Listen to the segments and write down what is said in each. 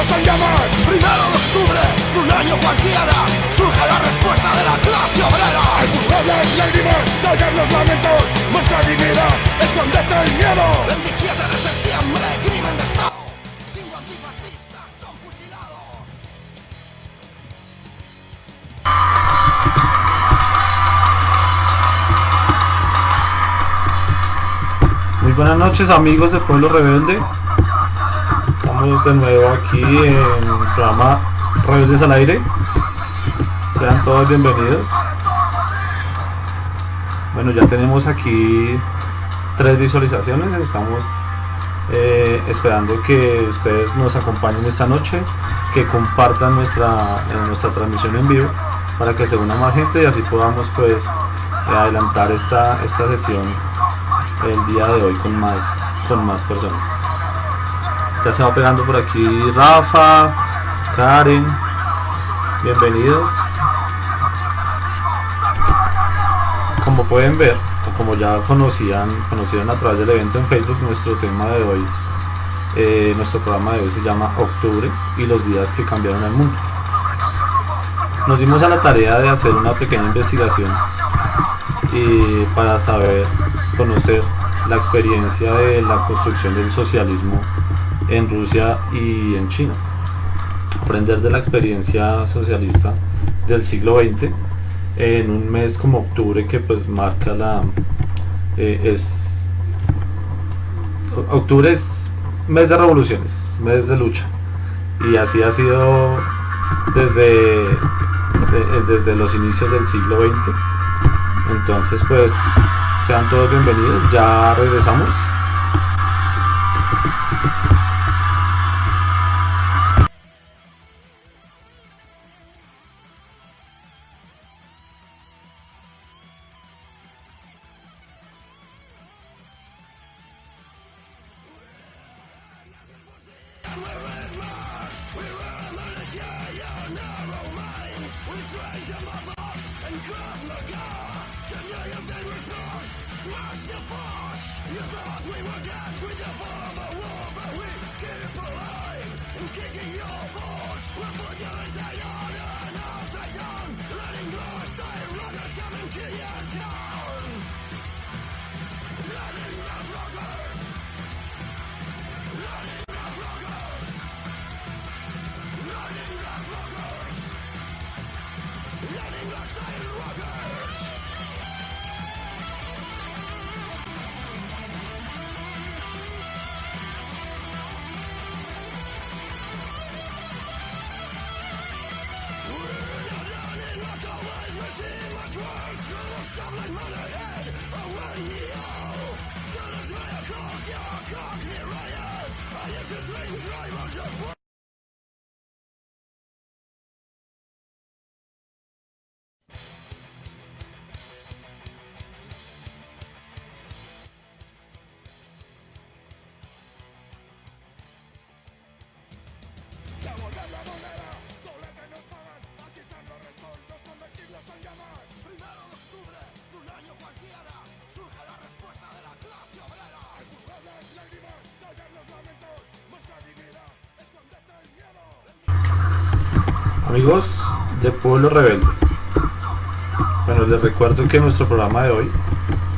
convertirlos en llamas. 1 de octubre de un año cualquiera surge la respuesta de la clase obrera. Hay burrones, lágrimas, callar los lamentos. Nuestra dignidad, escondete el miedo. 27 de septiembre, crimen de estado. 5 antifascistas son fusilados. Muy buenas noches, amigos de Pueblo Rebelde. Estamos de nuevo aquí en el programa Rebeldes al Aire. Sean todos bienvenidos. Bueno, ya tenemos aquí 3 visualizaciones. Estamos esperando que ustedes nos acompañen esta noche, que compartan nuestra transmisión en vivo para que se una más gente y así podamos pues adelantar esta sesión el día de hoy con más personas. Ya se va pegando por aquí Rafa, Karen, bienvenidos. Como pueden ver, o como ya conocían a través del evento en Facebook, nuestro tema de hoy, nuestro programa de hoy se llama Octubre y los días que cambiaron el mundo. Nos dimos a la tarea de hacer una pequeña investigación y para conocer la experiencia de la construcción del socialismo en Rusia y en China, aprender de la experiencia socialista del siglo XX en un mes como octubre que pues marca octubre es mes de revoluciones, mes de lucha, y así ha sido desde los inicios del siglo XX. Entonces pues sean todos bienvenidos, ya regresamos. Amigos de Pueblo Rebelde, bueno, les recuerdo que nuestro programa de hoy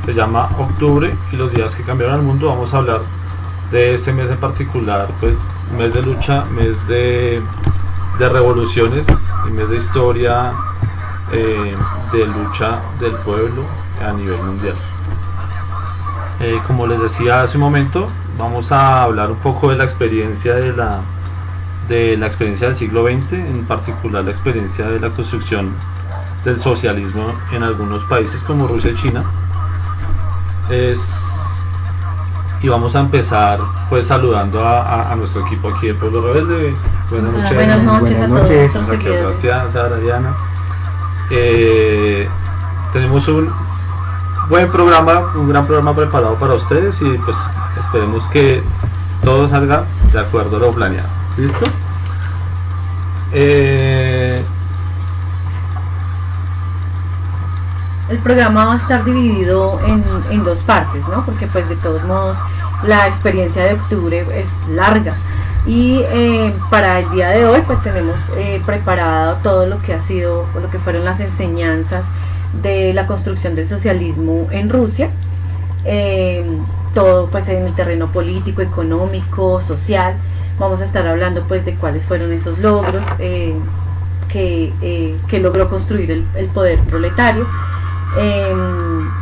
se llama Octubre y los días que cambiaron el mundo. Vamos a hablar de este mes en particular, pues mes de lucha, mes de revoluciones y mes de historia, de lucha del pueblo a nivel mundial. Como les decía hace un momento, vamos a hablar un poco de la experiencia de la experiencia del siglo XX, en particular la experiencia de la construcción del socialismo en algunos países como Rusia y China. Y vamos a empezar pues saludando a nuestro equipo aquí de Pueblo Rebelde. Buenas noches. Buenas noches a todos. Aquí Sebastián, Sara, Diana. Tenemos un buen programa, un gran programa preparado para ustedes y pues esperemos que todo salga de acuerdo a lo planeado. ¿Listo? El programa va a estar dividido en 2 partes, ¿no? Porque pues de todos modos la experiencia de octubre es larga. Y para el día de hoy pues tenemos preparado todo lo que ha sido, o lo que fueron las enseñanzas de la construcción del socialismo en Rusia, todo pues en el terreno político, económico, social. Vamos a estar hablando pues de cuáles fueron esos logros que logró construir el poder proletario,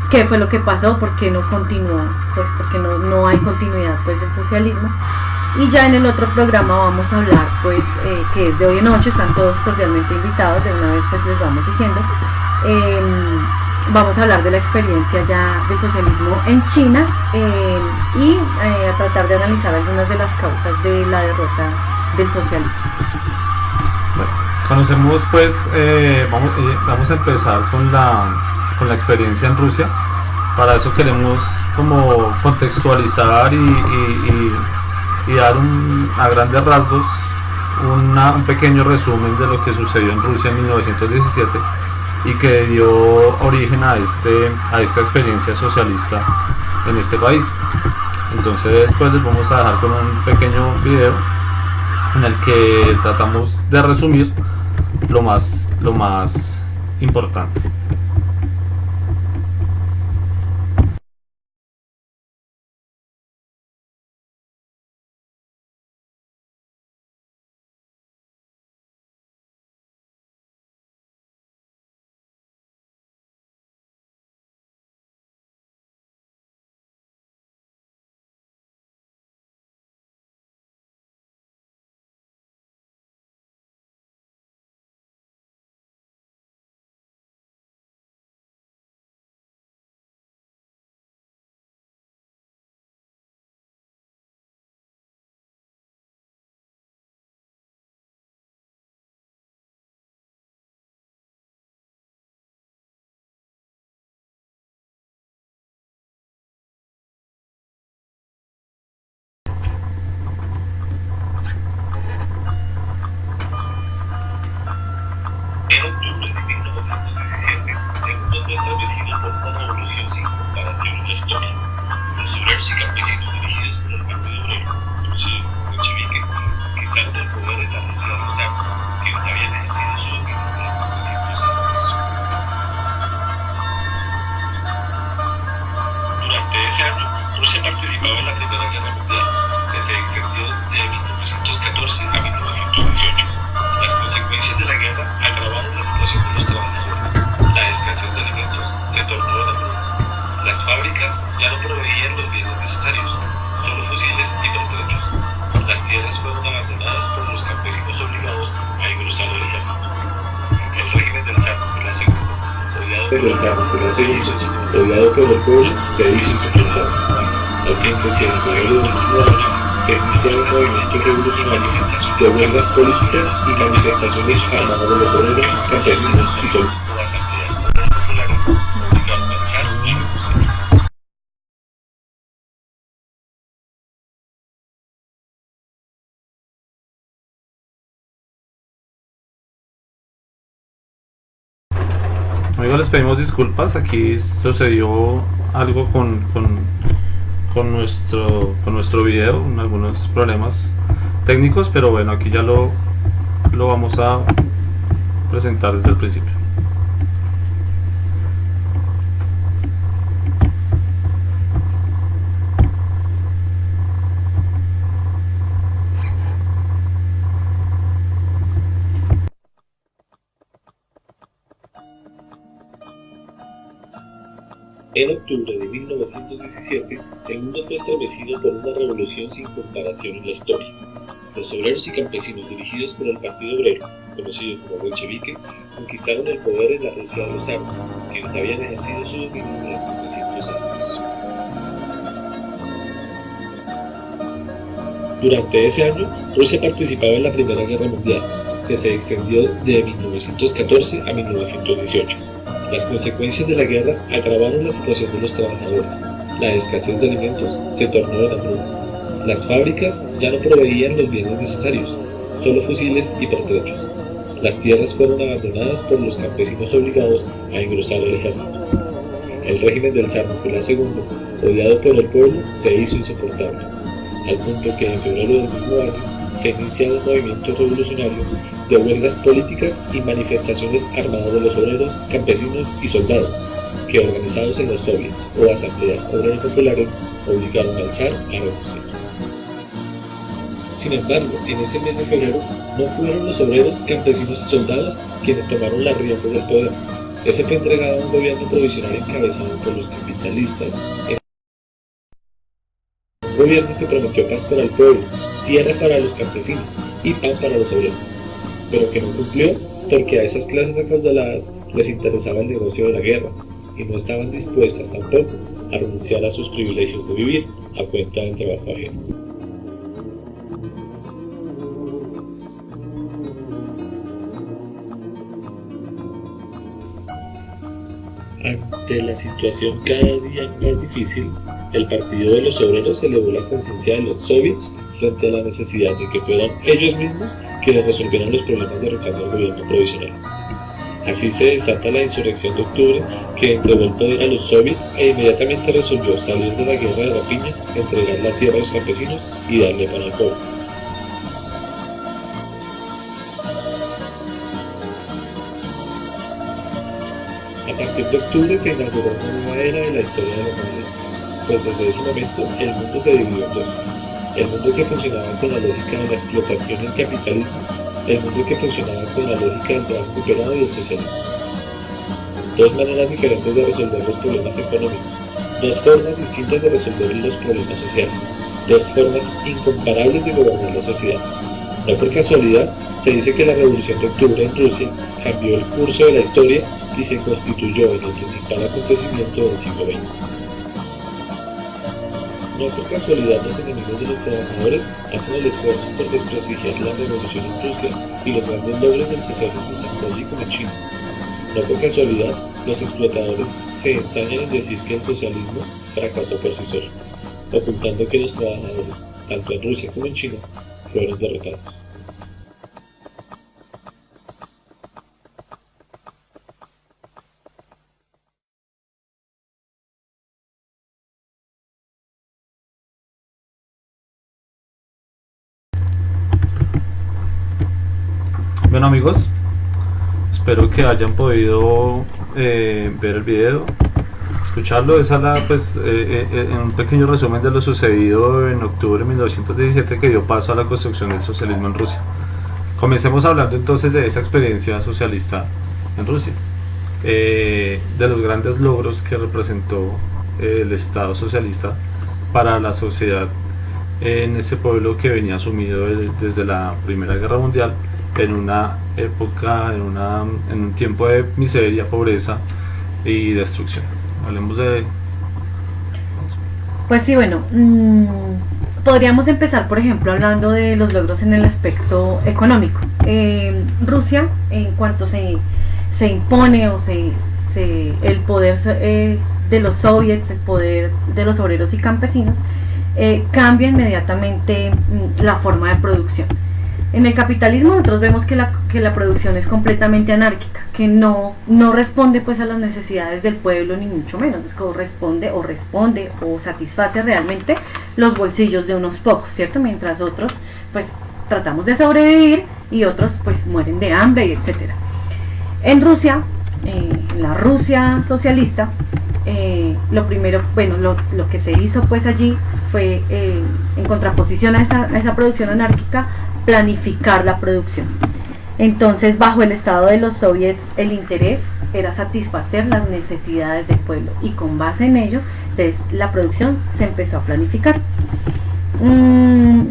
qué fue lo que pasó, por qué no continuó, pues porque no hay continuidad pues del socialismo. Y ya en el otro programa vamos a hablar pues que es de hoy en 8, están todos cordialmente invitados, de una vez pues les vamos diciendo, vamos a hablar de la experiencia ya del socialismo en China, y a tratar de analizar algunas de las causas de la derrota del socialismo. Bueno, conocemos pues, vamos a empezar con la experiencia en Rusia. Para eso queremos como contextualizar y dar a grandes rasgos un pequeño resumen de lo que sucedió en Rusia en 1917 y que dio origen a esta experiencia socialista en este país. Entonces pues les vamos a dejar con un pequeño video en el que tratamos de resumir lo más importante. En octubre de 1917, el mundo fue establecido por una revolución sin comparación en la historia. Los obreros y campesinos dirigidos por el Partido Obrero, conocido como bolchevique, conquistaron el poder en la Rusia de los zar, quienes habían ejercido su dominio durante 300 años. Durante ese año, Rusia participaba en la Primera Guerra Mundial, que se extendió de 1914 a 1918. Las consecuencias de la guerra agravaron la situación de los trabajadores. La escasez de alimentos se tornó en hambruna. Las fábricas ya no proveían los bienes necesarios, solo fusiles y pertrechos. Las tierras fueron abandonadas por los campesinos obligados a engrosar el ejército. El régimen del zar Nicolás II, rodeado por el pueblo, se hizo insoportable. Al tiempo que en febrero del mismo año se iniciaron movimientos revolucionarios de huelgas políticas y manifestaciones armadas de los obreros, campesinos y soldados. Amigos, les pedimos disculpas, aquí sucedió algo con nuestro video, algunos problemas técnicos, pero bueno, aquí ya lo vamos a presentar desde el principio. En octubre de 1917, el mundo fue estremecido por una revolución sin comparación en la historia. Los obreros y campesinos dirigidos por el Partido Obrero, conocido como bolchevique, conquistaron el poder en la Rusia de los zar, quienes habían ejercido su dominio durante 300 años. Durante ese año, Rusia participaba en la Primera Guerra Mundial, que se extendió de 1914 a 1918. Las consecuencias de la guerra agravaron la situación de los trabajadores. La escasez de alimentos se tornó en hambruna. Las fábricas ya no proveían los bienes necesarios, solo fusiles y pertrechos. Las tierras fueron abandonadas por los campesinos obligados a engrosar el ejército. El régimen del zar Nicolás II, rodeado por el pueblo, se hizo insoportable, al punto que en febrero del mismo año se ha iniciado un movimiento revolucionario de huelgas políticas y manifestaciones armadas de los obreros, campesinos y soldados, que organizados en los soviets o asambleas obreras populares obligaron al zar a renunciar. Sin embargo, en ese mes de febrero no fueron los obreros, campesinos y soldados quienes tomaron las riendas del poder. Ese fue entregado a un gobierno provisional encabezado por los capitalistas, un gobierno que prometió paz para el pueblo, tierra para los campesinos y pan para los obreros, pero que no cumplió porque a esas clases acaudaladas les interesaba el negocio de la guerra y no estaban dispuestas tampoco a renunciar a sus privilegios de vivir a cuenta del trabajo ajeno. Ante la situación cada día más difícil, el Partido de los Obreros elevó la conciencia de los soviets frente a la necesidad de que fueran ellos mismos quienes resolvieran los problemas de recambio del gobierno provisional. Así se desata la insurrección de octubre, que entregó el poder a los soviets e inmediatamente resolvió salir de la guerra de rapiña, entregar la tierra a los campesinos y darle pan al pueblo. A partir de octubre se inauguró una nueva era de la historia de la humanidad, pues desde ese momento el mundo se dividió en dos: el mundo que funcionaba con la lógica de la explotación y el capitalismo, el mundo que funcionaba con la lógica del trabajo cooperado y el socialismo. Dos maneras diferentes de resolver los problemas económicos, dos formas distintas de resolver los problemas sociales, dos formas incomparables de gobernar la sociedad. No por casualidad se dice que la Revolución de Octubre en Rusia cambió el curso de la historia y se constituyó en el principal acontecimiento del siglo XX. No por casualidad los enemigos de los trabajadores hacen el esfuerzo por desprestigiar la revolución en Rusia y los grandes logros del socialismo tanto allí como en China. No por casualidad los explotadores se ensañan en decir que el socialismo fracasó por sí solo, ocultando que los trabajadores, tanto en Rusia como en China, fueron derrotados. Bueno amigos, espero que hayan podido ver el video, escucharlo. Esa la, pues, en un pequeño resumen de lo sucedido en octubre de 1917 que dio paso a la construcción del socialismo en Rusia. Comencemos hablando entonces de esa experiencia socialista en Rusia, de los grandes logros que representó el Estado socialista para la sociedad en ese pueblo que venía sumido desde la Primera Guerra Mundial en una época, en un tiempo de miseria, pobreza y destrucción. Hablemos de... Pues sí, bueno, podríamos empezar, por ejemplo, hablando de los logros en el aspecto económico. Rusia, en cuanto se impone o el poder de los soviets, el poder de los obreros y campesinos, cambia inmediatamente la forma de producción. En el capitalismo nosotros vemos que la producción es completamente anárquica, que no responde pues a las necesidades del pueblo ni mucho menos, es que responde o satisface realmente los bolsillos de unos pocos, ¿cierto? Mientras otros pues tratamos de sobrevivir y otros pues mueren de hambre y etcétera. En Rusia, en la Rusia socialista, lo primero, bueno, lo que se hizo pues allí fue, en contraposición a esa producción anárquica, planificar la producción. Entonces, bajo el estado de los soviets, el interés era satisfacer las necesidades del pueblo y con base en ello, entonces la producción se empezó a planificar.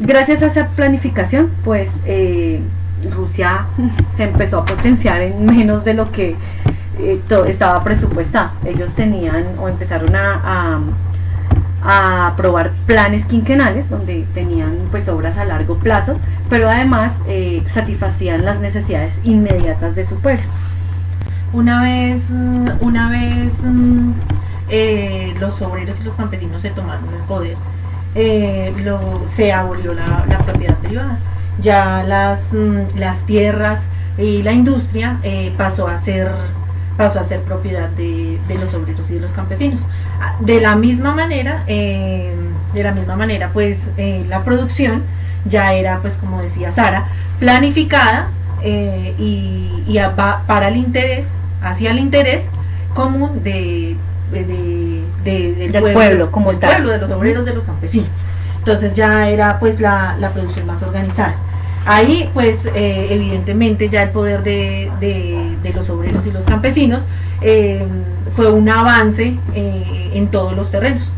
Gracias a esa planificación, pues Rusia se empezó a potenciar en menos de lo que estaba presupuestado. Ellos tenían o empezaron a aprobar planes quinquenales donde tenían pues obras a largo plazo, pero además satisfacían las necesidades inmediatas de su pueblo. Una vez los obreros y los campesinos se tomaron el poder, se abolió la propiedad privada. Ya las tierras y la industria pasó a ser propiedad de los obreros y de los campesinos. De la misma manera pues la producción ya era, pues como decía Sara, planificada para el interés, hacia el interés común del pueblo, como del tal. pueblo, de los obreros, de los campesinos. Entonces ya era pues la producción más organizada. Ahí pues evidentemente ya el poder de los obreros y los campesinos fue un avance en todos los terrenos.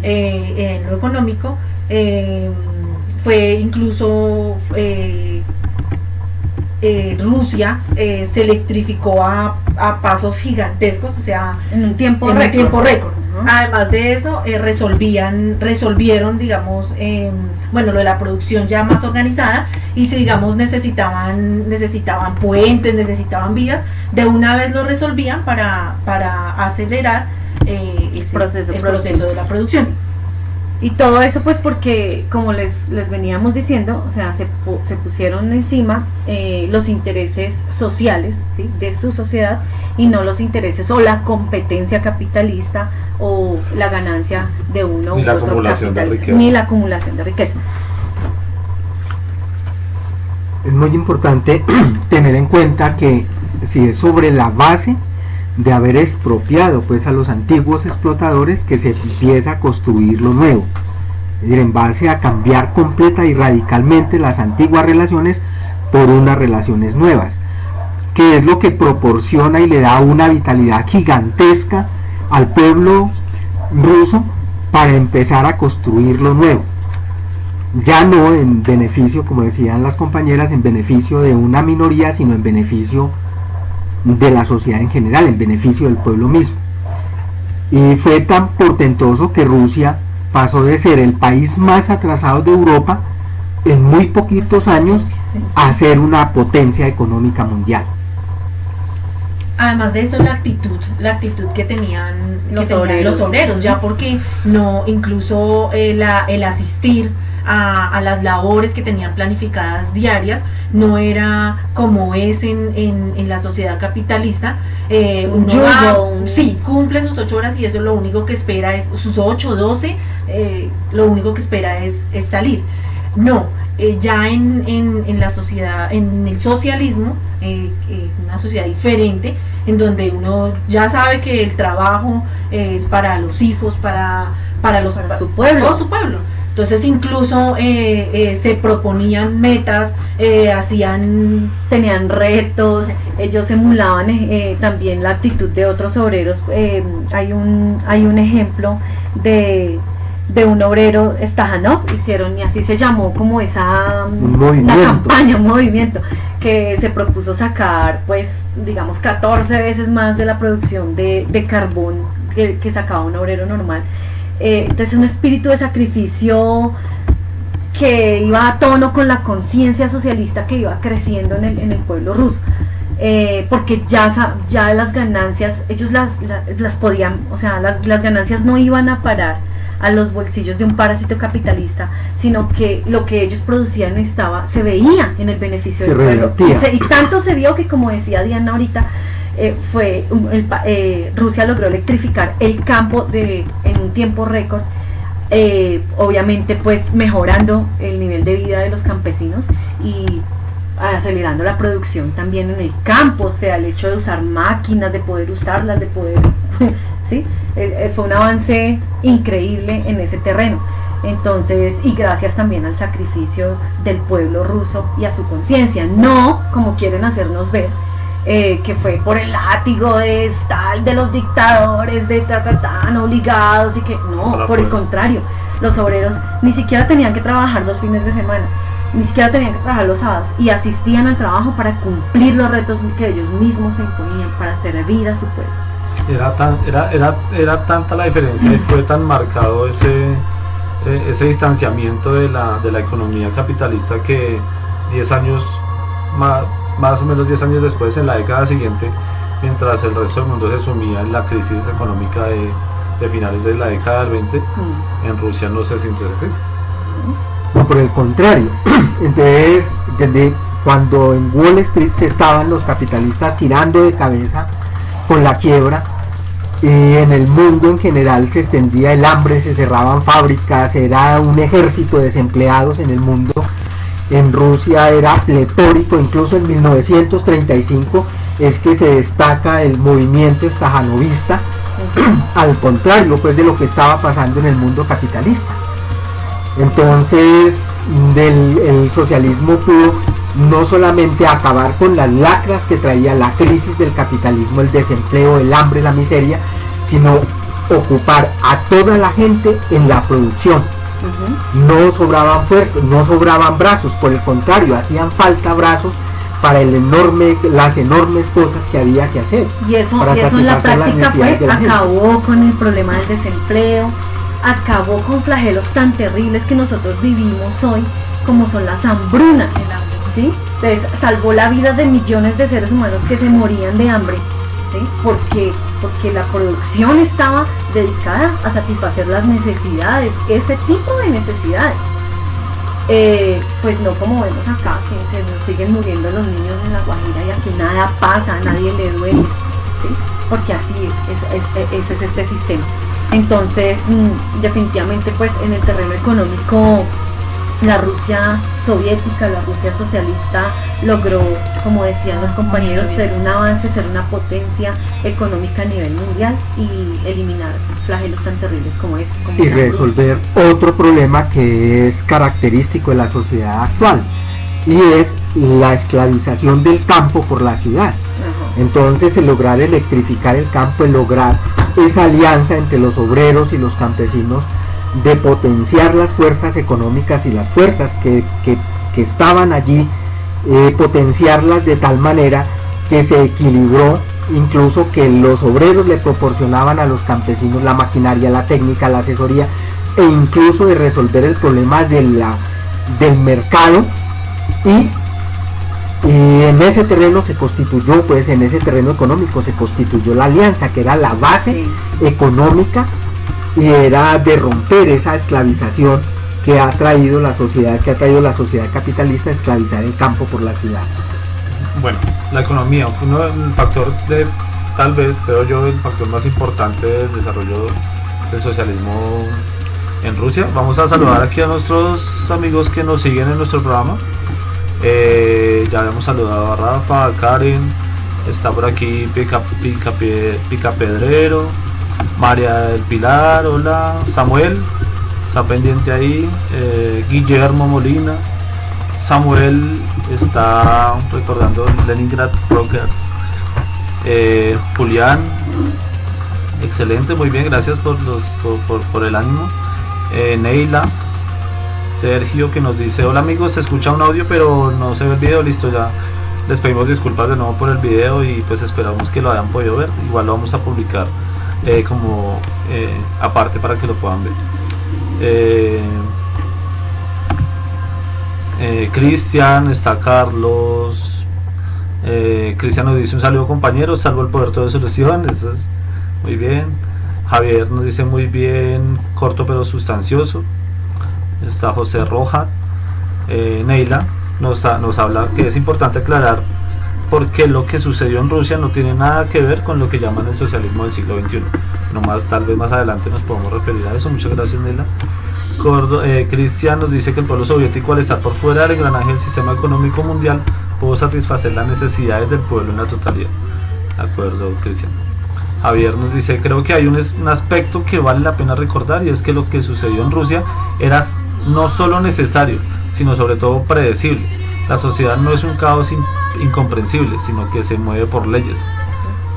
En lo económico fue incluso Rusia se electrificó a pasos gigantescos, o sea, en un tiempo récord. Uh-huh. Además de eso, resolvieron, digamos, lo de la producción ya más organizada, y si, digamos, necesitaban puentes, necesitaban vías, de una vez lo resolvían para acelerar el proceso de la producción. Y todo eso pues porque, como les veníamos diciendo, o sea, se pusieron encima los intereses sociales, ¿sí?, de su sociedad, y no los intereses o la competencia capitalista o la ganancia de uno u otro capitalista, ni la acumulación de riqueza. Es muy importante tener en cuenta que si es sobre la base de haber expropiado pues a los antiguos explotadores que se empieza a construir lo nuevo, es decir, en base a cambiar completa y radicalmente las antiguas relaciones por unas relaciones nuevas, que es lo que proporciona y le da una vitalidad gigantesca al pueblo ruso para empezar a construir lo nuevo, ya no en beneficio, como decían las compañeras, en beneficio de una minoría, sino en beneficio de la sociedad en general, en beneficio del pueblo mismo. Y fue tan portentoso que Rusia pasó de ser el país más atrasado de Europa en muy poquitos años a ser una potencia económica mundial. Además de eso, la actitud que tenían los obreros, ya porque no, incluso el asistir a las labores que tenían planificadas diarias no era como es en la sociedad capitalista. Sí, cumple sus 8 horas y eso lo único que espera es sus 8, 12, lo único que espera es salir. No, ya en la sociedad, en el socialismo, una sociedad diferente, en donde uno ya sabe que el trabajo es para los hijos, para su pueblo, todo su pueblo. Entonces incluso se proponían metas, tenían retos, ellos emulaban también la actitud de otros obreros. Hay un ejemplo de un obrero, Stajanov, hicieron, y así se llamó como esa campaña, un movimiento que se propuso sacar, pues, digamos, 14 veces más de la producción de carbón que sacaba un obrero normal. Entonces un espíritu de sacrificio que iba a tono con la conciencia socialista que iba creciendo en el pueblo ruso, porque ya las ganancias, ellos las podían, o sea, las ganancias no iban a parar a los bolsillos de un parásito capitalista, sino que lo que ellos producían se veía en el beneficio del pueblo, y tanto se vio que, como decía Diana ahorita, Rusia logró electrificar el campo en un tiempo récord, obviamente pues mejorando el nivel de vida de los campesinos y acelerando la producción también en el campo, o sea, el hecho de usar máquinas, de poder usarlas, de poder ¿sí? Fue un avance increíble en ese terreno. Entonces, y gracias también al sacrificio del pueblo ruso y a su conciencia, no como quieren hacernos ver, que fue por el látigo de los dictadores, de obligados, y que no, por el contrario, los obreros ni siquiera tenían que trabajar los fines de semana, ni siquiera tenían que trabajar los sábados, y asistían al trabajo para cumplir los retos que ellos mismos se imponían para servir a su pueblo. Era tanta la diferencia y fue tan marcado ese distanciamiento de la economía capitalista que 10 años más o menos 10 años después, en la década siguiente, mientras el resto del mundo se sumía en la crisis económica de finales de la década del 20, en Rusia no se sintió esa crisis. No, por el contrario. Entonces, desde cuando en Wall Street se estaban los capitalistas tirando de cabeza con la quiebra, y en el mundo en general se extendía el hambre, se cerraban fábricas, era un ejército de desempleados en el mundo, en Rusia era pletórico. Incluso en 1935 es que se destaca el movimiento estajanovista, al contrario pues de lo que estaba pasando en el mundo capitalista. Entonces el socialismo pudo no solamente acabar con las lacras que traía la crisis del capitalismo, el desempleo, el hambre, la miseria, sino ocupar a toda la gente en la producción. No sobraban fuerzas, no sobraban brazos, por el contrario, hacían falta brazos para las enormes cosas que había que hacer. Y eso en la práctica acabó con el problema del desempleo, acabó con flagelos tan terribles que nosotros vivimos hoy, como son las hambrunas, ¿sí? Entonces salvó la vida de millones de seres humanos que se morían de hambre, ¿sí? Porque la producción estaba dedicada a satisfacer las necesidades, ese tipo de necesidades. Pues no como vemos acá, que se nos siguen muriendo los niños en La Guajira y aquí nada pasa, a nadie le duele, ¿sí? Porque así ese es este sistema. Entonces, definitivamente pues en el terreno económico, la Rusia soviética, la Rusia socialista logró, como decían los compañeros, ser un avance, ser una potencia económica a nivel mundial y eliminar flagelos tan terribles como ese. Y resolver otro problema que es característico de la sociedad actual, y es la esclavización del campo por la ciudad. Entonces, el lograr electrificar el campo, el lograr esa alianza entre los obreros y los campesinos, de potenciar las fuerzas económicas y las fuerzas que estaban allí, potenciarlas de tal manera que se equilibró, incluso que los obreros le proporcionaban a los campesinos la maquinaria, la técnica, la asesoría, e incluso de resolver el problema del mercado, y en ese terreno se constituyó, pues en ese terreno económico se constituyó la alianza, que era la base económica, y era de romper esa esclavización que ha traído la sociedad capitalista, esclavizar el campo por la ciudad. Bueno, la economía fue el factor tal vez, creo yo, el factor más importante del desarrollo del socialismo en Rusia. Vamos a saludar aquí a nuestros amigos que nos siguen en nuestro programa. Ya hemos saludado a Rafa, a Karen, está por aquí Picapedrero, María del Pilar, hola, Samuel, está pendiente ahí, Guillermo Molina, Samuel está recordando Leningrad Brokers, Julián, excelente, muy bien, gracias por el ánimo, Neila, Sergio, que nos dice: hola amigos, se escucha un audio pero no se ve el video. Listo, ya les pedimos disculpas de nuevo por el video y pues esperamos que lo hayan podido ver. Igual lo vamos a publicar aparte para que lo puedan ver. Cristian, está Carlos. Cristian nos dice: un saludo compañeros, salvo el poder todo de solución. Eso es muy bien. Javier nos dice: muy bien, corto pero sustancioso. Está José Roja. Neila nos habla que es importante aclarar porque lo que sucedió en Rusia no tiene nada que ver con lo que llaman el socialismo del siglo XXI. Tal vez más adelante nos podemos referir a eso. Muchas gracias, Neila. Cristian nos dice que el pueblo soviético, al estar por fuera del engranaje del sistema económico mundial, pudo satisfacer las necesidades del pueblo en la totalidad. De acuerdo, Cristian. Javier nos dice: creo que hay un aspecto que vale la pena recordar, y es que lo que sucedió en Rusia era no solo necesario, sino sobre todo predecible. La sociedad no es un caos incomprensible, sino que se mueve por leyes,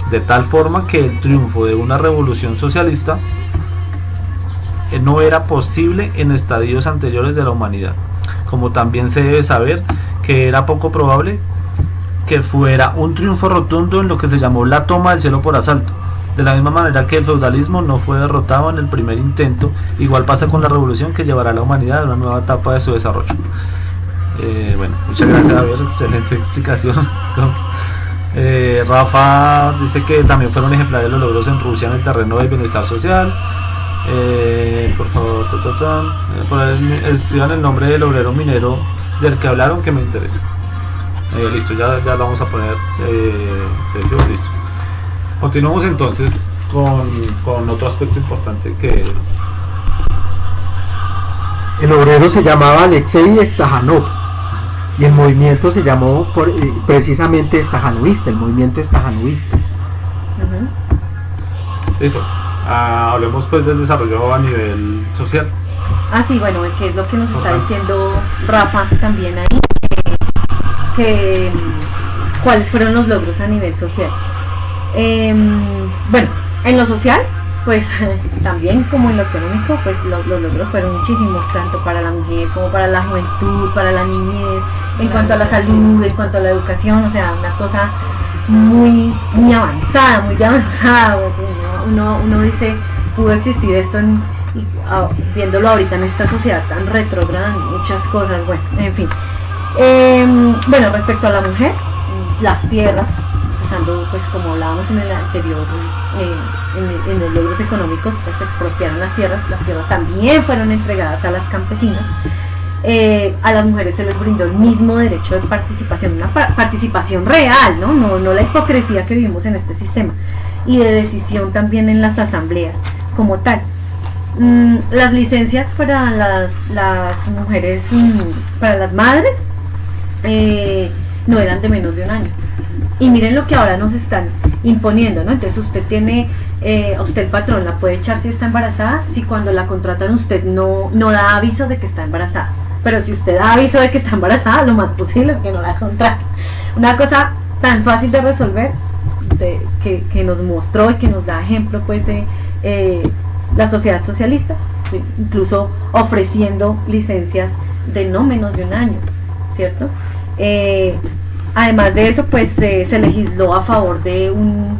de tal forma que el triunfo de una revolución socialista no era posible en estadios anteriores de la humanidad, como también se debe saber que era poco probable que fuera un triunfo rotundo en lo que se llamó la toma del cielo por asalto. De la misma manera que el feudalismo no fue derrotado en el primer intento, igual pasa con la revolución que llevará a la humanidad a una nueva etapa de su desarrollo. Bueno, muchas gracias, Javier, excelente explicación. Rafa dice que también fueron ejemplares los logros en Rusia en el terreno del bienestar social. Por favor, escriban el nombre del obrero minero del que hablaron, que me interesa. Listo, ya lo vamos a poner, Sergio, listo. Continuamos entonces con otro aspecto importante, que es... El obrero se llamaba Alexei Stajanov, Y el movimiento se llamó precisamente estajanovista, el movimiento estajanovista. Eso. Hablemos pues del desarrollo a nivel social. Sí, bueno, que es lo que nos está Total. diciendo Rafa también ahí, cuáles fueron los logros a nivel social. Bueno, en lo social, pues también como en lo económico, pues los logros fueron muchísimos, tanto para la mujer como para la juventud, para la niñez, en cuanto a la salud, en cuanto a la educación, o sea, una cosa muy avanzada, muy avanzada. Uno dice, pudo existir esto viéndolo ahorita en esta sociedad tan retrógrada, muchas cosas, bueno, en fin. Bueno, respecto a la mujer, las tierras, empezando pues como hablábamos en el anterior, en los logros económicos, pues se expropiaron las tierras también fueron entregadas a las campesinas. A las mujeres se les brindó el mismo derecho de participación, una participación real, no la hipocresía que vivimos en este sistema, y de decisión también en las asambleas como tal. Las licencias para las mujeres, para las madres, no eran de menos de un año. Y miren lo que ahora nos están imponiendo, ¿no? Entonces usted tiene, usted el patrón la puede echar si está embarazada, si cuando la contratan usted no da aviso de que está embarazada. Pero si usted da aviso de que está embarazada, lo más posible es que no la contraten. Una cosa tan fácil de resolver, usted, que nos mostró y que nos da ejemplo, pues, la sociedad socialista, incluso ofreciendo licencias de no menos de un año, ¿cierto? Además de eso, pues se legisló a favor de un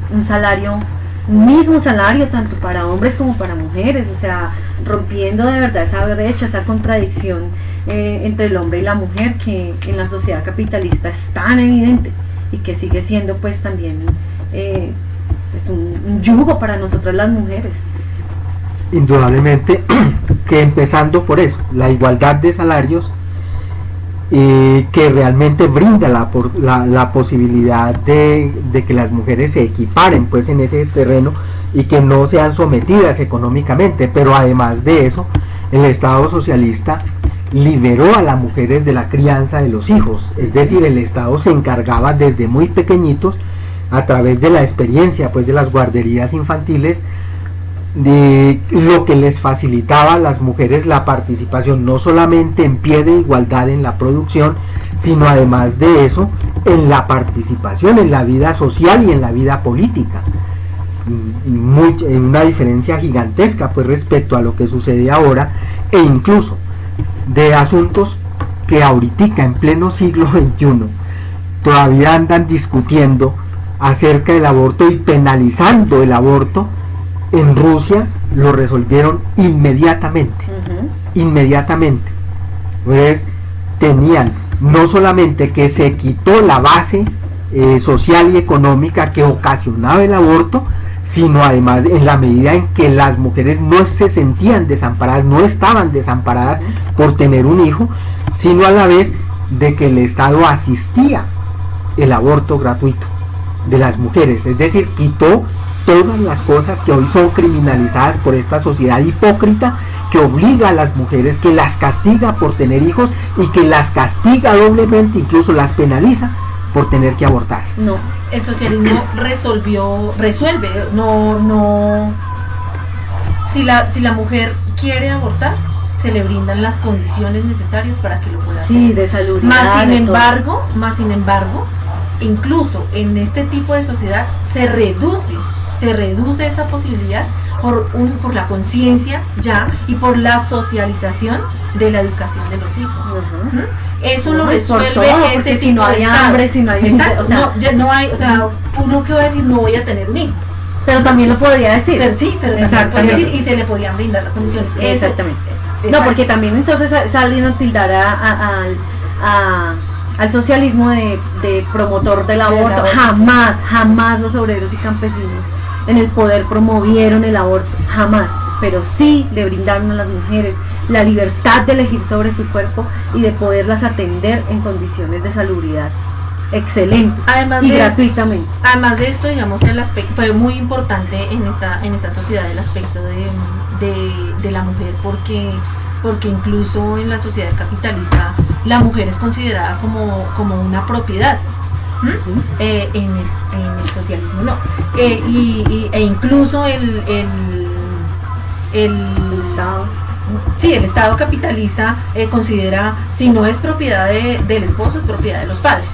mismo salario, tanto para hombres como para mujeres, o sea, rompiendo de verdad esa brecha, esa contradicción entre el hombre y la mujer, que en la sociedad capitalista es tan evidente y que sigue siendo pues también pues un yugo para nosotras las mujeres. Indudablemente que empezando por eso, la igualdad de salarios, que realmente brinda la posibilidad de que las mujeres se equiparen pues en ese terreno y que no sean sometidas económicamente. Pero además de eso, el Estado socialista liberó a las mujeres de la crianza de los hijos, es decir, el Estado se encargaba desde muy pequeñitos, a través de la experiencia pues de las guarderías infantiles, de lo que les facilitaba a las mujeres la participación no solamente en pie de igualdad en la producción, sino además de eso en la participación en la vida social y en la vida política. Una diferencia gigantesca pues respecto a lo que sucede ahora, e incluso de asuntos que ahorita en pleno siglo XXI todavía andan discutiendo acerca del aborto y penalizando el aborto. En Rusia lo resolvieron inmediatamente, inmediatamente. Pues tenían no solamente que se quitó la base social y económica que ocasionaba el aborto, sino además en la medida en que las mujeres no se sentían desamparadas, no estaban desamparadas por tener un hijo, sino a la vez de que el Estado asistía el aborto gratuito de las mujeres, es decir, quitó todas las cosas que hoy son criminalizadas por esta sociedad hipócrita que obliga a las mujeres, que las castiga por tener hijos y que las castiga doblemente, incluso las penaliza por tener que abortar. No, el socialismo resuelve, no, si la mujer quiere abortar, se le brindan las condiciones necesarias para que lo pueda hacer. Sí, de salud. Más sin embargo, incluso en este tipo de sociedad se reduce esa posibilidad por la conciencia ya y por la socialización de la educación de los hijos. Eso lo resuelve ese tipo si no hay de hambre, Estado. si no hay... Exacto, o sea, no hay, o sea, uno que va a decir no voy a tener un hijo. pero también lo podría decir. Pero sí, pero también puede decir y se le podían brindar las condiciones. Exactamente. Eso, No, porque también entonces salen a tildar al socialismo de promotor del aborto. Jamás los obreros y campesinos en el poder promovieron el aborto, jamás, pero sí le brindaron a las mujeres la libertad de elegir sobre su cuerpo y de poderlas atender en condiciones de salubridad excelentes y gratuitamente. Además de esto, digamos, el aspecto fue muy importante en esta sociedad, el aspecto de la mujer, porque incluso en la sociedad capitalista la mujer es considerada como una propiedad. En el socialismo no. E incluso el Estado. Sí, el Estado capitalista considera, si no es propiedad del esposo, es propiedad de los padres,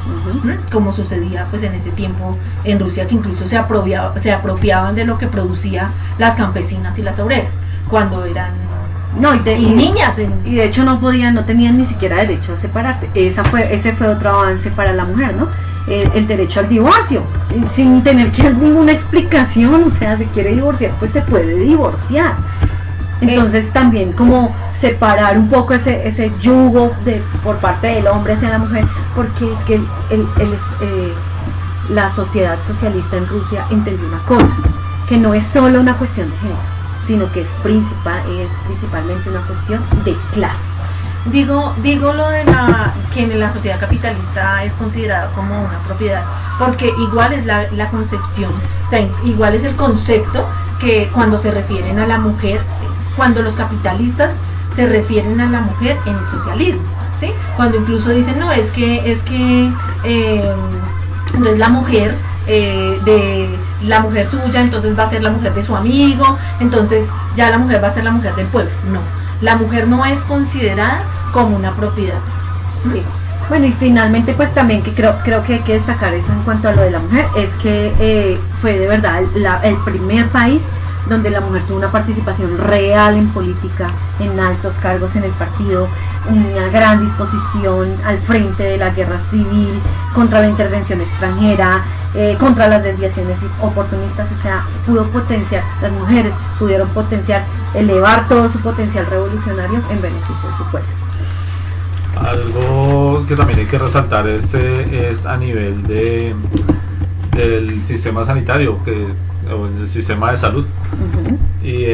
como sucedía pues en ese tiempo en Rusia, que incluso se apropiaban de lo que producía las campesinas y las obreras, cuando eran niñas. Y de hecho no tenían ni siquiera derecho a separarse. Ese fue otro avance para la mujer, ¿no? El derecho al divorcio, sin tener que dar ninguna explicación, o sea, se quiere divorciar, pues se puede divorciar. Entonces también como separar un poco ese yugo por parte del hombre hacia la mujer, porque es que la sociedad socialista en Rusia entendió una cosa, que no es solo una cuestión de género, sino que es principalmente una cuestión de clase. Digo lo de que en la sociedad capitalista es considerado como una propiedad, porque igual es la concepción, o sea, igual es el concepto que cuando se refieren a la mujer, cuando los capitalistas se refieren a la mujer en el socialismo, ¿sí? Cuando incluso dicen, no, es que no es la mujer la mujer suya, entonces va a ser la mujer de su amigo, entonces ya la mujer va a ser la mujer del pueblo. No, la mujer no es considerada como una propiedad. Sí. Bueno, y finalmente pues también que creo que hay que destacar eso en cuanto a lo de la mujer, es que fue de verdad el primer país donde la mujer tuvo una participación real en política, en altos cargos en el partido, una gran disposición al frente de la guerra civil, contra la intervención extranjera, contra las desviaciones oportunistas, o sea, las mujeres pudieron potenciar, elevar todo su potencial revolucionario en beneficio de su pueblo. Algo que también hay que resaltar es a nivel del sistema sanitario, o el sistema de salud. Y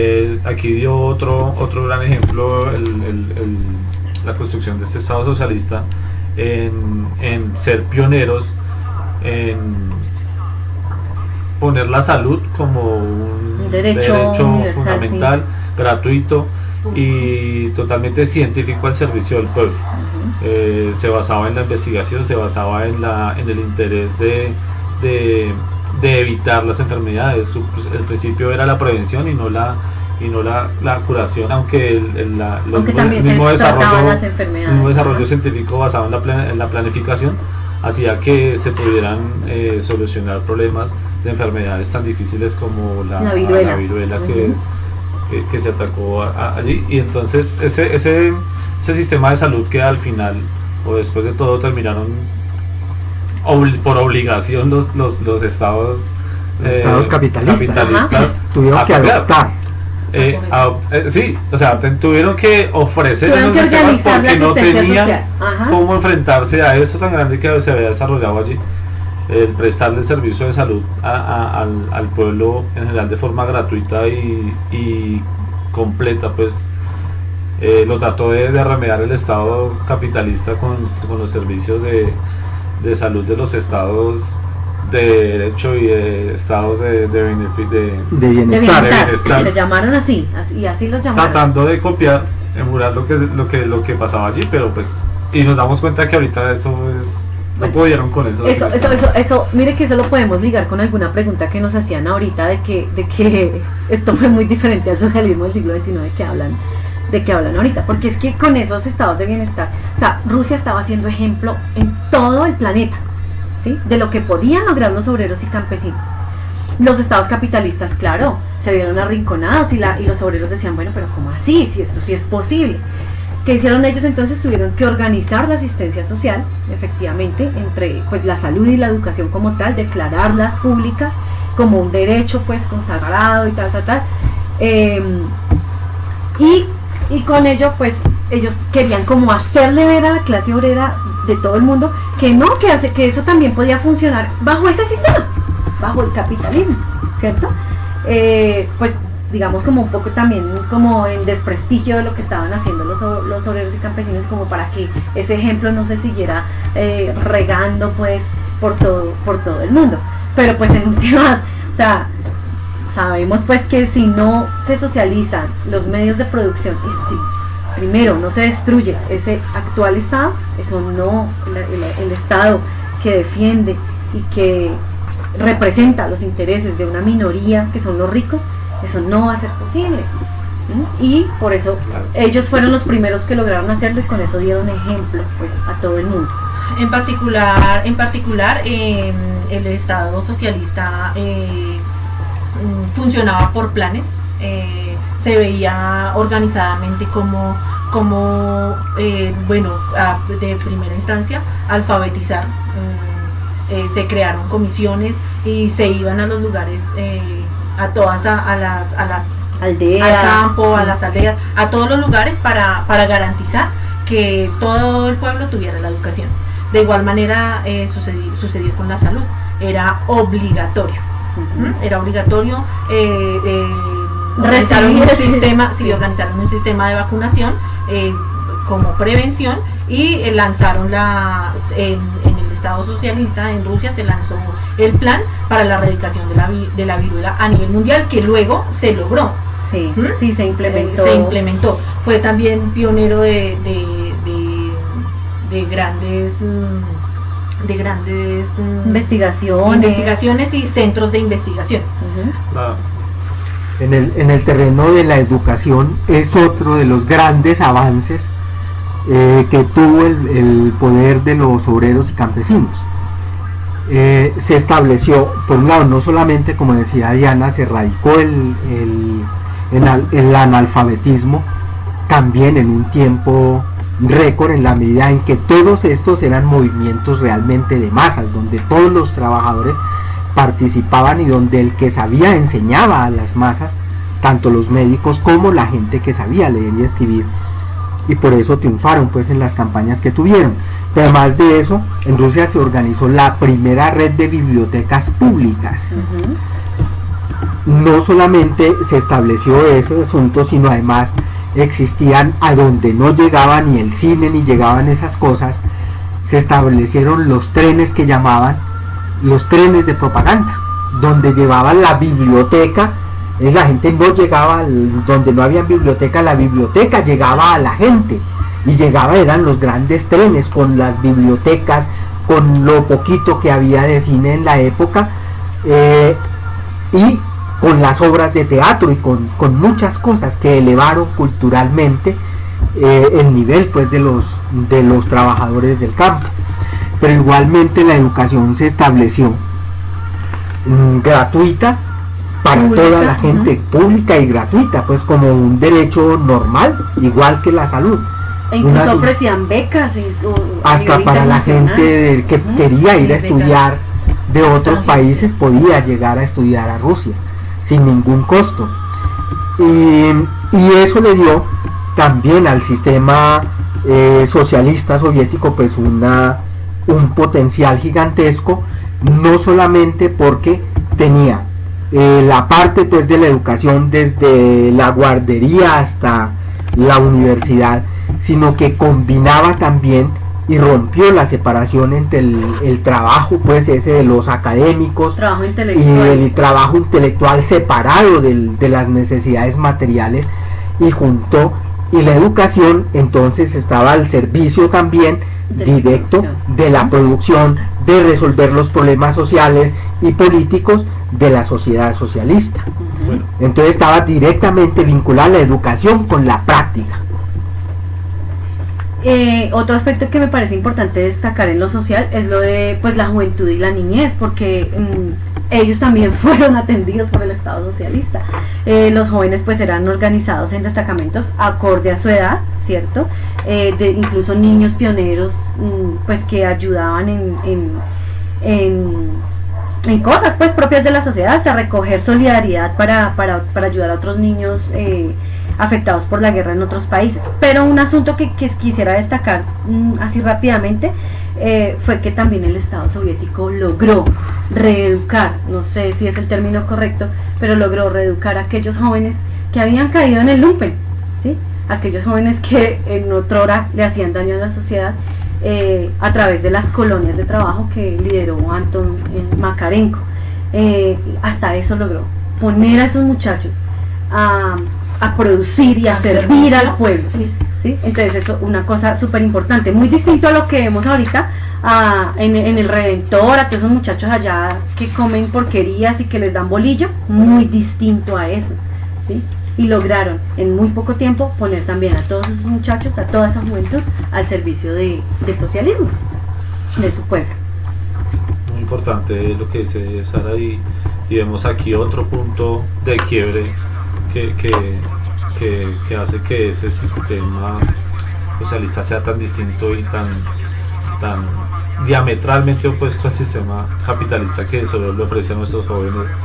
aquí dio otro gran ejemplo la construcción de este Estado socialista en ser pioneros en poner la salud como un derecho fundamental, sí, gratuito y totalmente científico al servicio del pueblo. Se basaba en la investigación, se basaba en el interés de evitar las enfermedades. El principio era la prevención y no la curación, aunque el mismo desarrollo científico basado en la planificación hacía que se pudieran solucionar problemas de enfermedades tan difíciles como la viruela que se atacó allí. Y entonces ese sistema de salud que al final o después de todo terminaron por obligación los estados capitalistas tuvieron que adoptar. Sí, o sea, tuvieron que ofrecer esos sistemas porque no tenían cómo enfrentarse a eso tan grande que se había desarrollado allí. El prestarle servicio de salud al pueblo en general de forma gratuita y completa, pues lo trató de remediar el Estado capitalista con los servicios de salud de los estados de derecho y de estados de bienestar. Le llamaron así y así los llamaron. Tratando de copiar, emular lo que pasaba allí, pero pues, y nos damos cuenta que ahorita eso es, no pudieron con eso. Eso, mire que eso lo podemos ligar con alguna pregunta que nos hacían ahorita de que esto fue muy diferente al socialismo del siglo XIX de que hablan ahorita, porque es que con esos estados de bienestar, o sea, Rusia estaba siendo ejemplo en todo el planeta, ¿sí? De lo que podían lograr los obreros y campesinos. Los estados capitalistas, claro, se vieron arrinconados y los obreros decían, bueno, pero ¿cómo así? Si esto sí es posible. ¿Qué hicieron ellos? Entonces tuvieron que organizar la asistencia social, efectivamente, entre pues la salud y la educación como tal, declararlas públicas como un derecho pues consagrado y tal. Y con ello pues ellos querían como hacerle ver a la clase obrera de todo el mundo que no, que eso también podía funcionar bajo ese sistema, bajo el capitalismo, ¿cierto? Pues digamos como un poco también como en desprestigio de lo que estaban haciendo los obreros y campesinos, como para que ese ejemplo no se siguiera regando pues por todo el mundo. Pero pues en últimas, o sea, sabemos pues que si no se socializan los medios de producción primero, no se destruye ese actual Estado, eso no, el Estado que defiende y que representa los intereses de una minoría que son los ricos, eso no va a ser posible. Y por eso ellos fueron los primeros que lograron hacerlo y con eso dieron ejemplo pues a todo el mundo. En particular, el Estado socialista funcionaba por planes, se veía organizadamente de primera instancia alfabetizar, se crearon comisiones y se iban a los lugares, a las aldeas, al campo, a las aldeas, a todos los lugares para garantizar que todo el pueblo tuviera la educación. De igual manera sucedió con la salud, era obligatorio. Era obligatorio organizaron un sistema de vacunación como prevención y lanzaron en el Estado socialista, en Rusia, se lanzó el plan para la erradicación de la viruela a nivel mundial, que luego se logró. Sí, sí, se implementó. Se implementó. Fue también pionero de grandes investigaciones y centros de investigación. En el terreno de la educación es otro de los grandes avances que tuvo el poder de los obreros y campesinos. Se estableció, por un lado, no solamente, como decía Diana, se erradicó el analfabetismo, también en un tiempo récord, en la medida en que todos estos eran movimientos realmente de masas, donde todos los trabajadores participaban y donde el que sabía enseñaba a las masas, tanto los médicos como la gente que sabía leer y escribir, y por eso triunfaron pues en las campañas que tuvieron. Pero además de eso, en Rusia se organizó la primera red de bibliotecas públicas. No solamente se estableció ese asunto, sino además existían, a donde no llegaba ni el cine ni llegaban esas cosas, se establecieron los trenes que llamaban los trenes de propaganda, donde llevaban la biblioteca. La gente no llegaba donde no había biblioteca, la biblioteca llegaba a la gente, y eran los grandes trenes con las bibliotecas, con lo poquito que había de cine en la época, y con las obras de teatro y con muchas cosas que elevaron culturalmente el nivel pues de los trabajadores del campo. Pero igualmente la educación se estableció gratuita para toda la gente, pública y gratuita, pues como un derecho normal, igual que la salud. E incluso ofrecían becas hasta para la gente que quería ir a estudiar de otros países, podía llegar a estudiar a Rusia sin ningún costo, y eso le dio también al sistema socialista soviético pues un potencial gigantesco, no solamente porque tenía la parte pues de la educación desde la guardería hasta la universidad, sino que combinaba también y rompió la separación entre el trabajo pues ese de los académicos y el trabajo intelectual separado de las necesidades materiales, y juntó, y la educación entonces estaba al servicio también directo de la producción, de resolver los problemas sociales y políticos de la sociedad socialista. Entonces estaba directamente vinculada la educación con la práctica. Otro aspecto que me parece importante destacar en lo social es lo de pues la juventud y la niñez, porque ellos también fueron atendidos por el Estado socialista. Los jóvenes pues eran organizados en destacamentos acorde a su edad, ¿cierto? Incluso niños pioneros pues que ayudaban en cosas pues propias de la sociedad, a recoger solidaridad para ayudar a otros niños afectados por la guerra en otros países. Pero un asunto que quisiera destacar así rápidamente fue que también el Estado soviético logró reeducar, no sé si es el término correcto, pero logró reeducar a aquellos jóvenes que habían caído en el lumpen, ¿sí? Aquellos jóvenes que en otrora le hacían daño a la sociedad, a través de las colonias de trabajo que lideró Anton Makarenko. Hasta eso logró poner a esos muchachos a producir y a servir al pueblo. Sí. ¿sí? Entonces eso una cosa súper importante, muy distinto a lo que vemos ahorita en el Redentor, a todos esos muchachos allá que comen porquerías y que les dan bolillo, muy distinto a eso, ¿sí? Y lograron en muy poco tiempo poner también a todos esos muchachos, a toda esa juventud al servicio del socialismo de su pueblo. Muy importante lo que dice Sara, y vemos aquí otro punto de quiebre que hace que ese sistema socialista sea tan distinto y tan diametralmente opuesto al sistema capitalista que solo le ofrece a nuestros jóvenes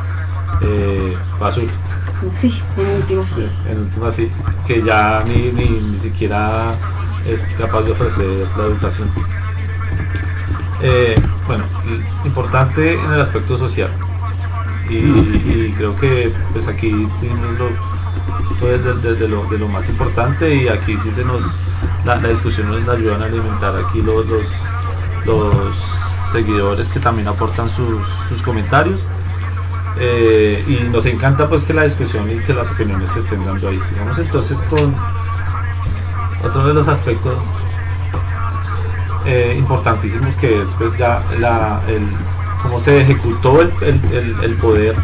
basura. Sí, en última. Sí, en última sí, que ya ni siquiera es capaz de ofrecer la educación. Bueno, importante en el aspecto social, y creo que pues aquí desde lo más importante, y aquí sí la discusión nos ayudan a alimentar aquí los seguidores que también aportan sus comentarios, y nos encanta pues que la discusión y que las opiniones se estén dando ahí. Sigamos entonces con otro de los aspectos importantísimos, que es pues ya cómo se ejecutó el poder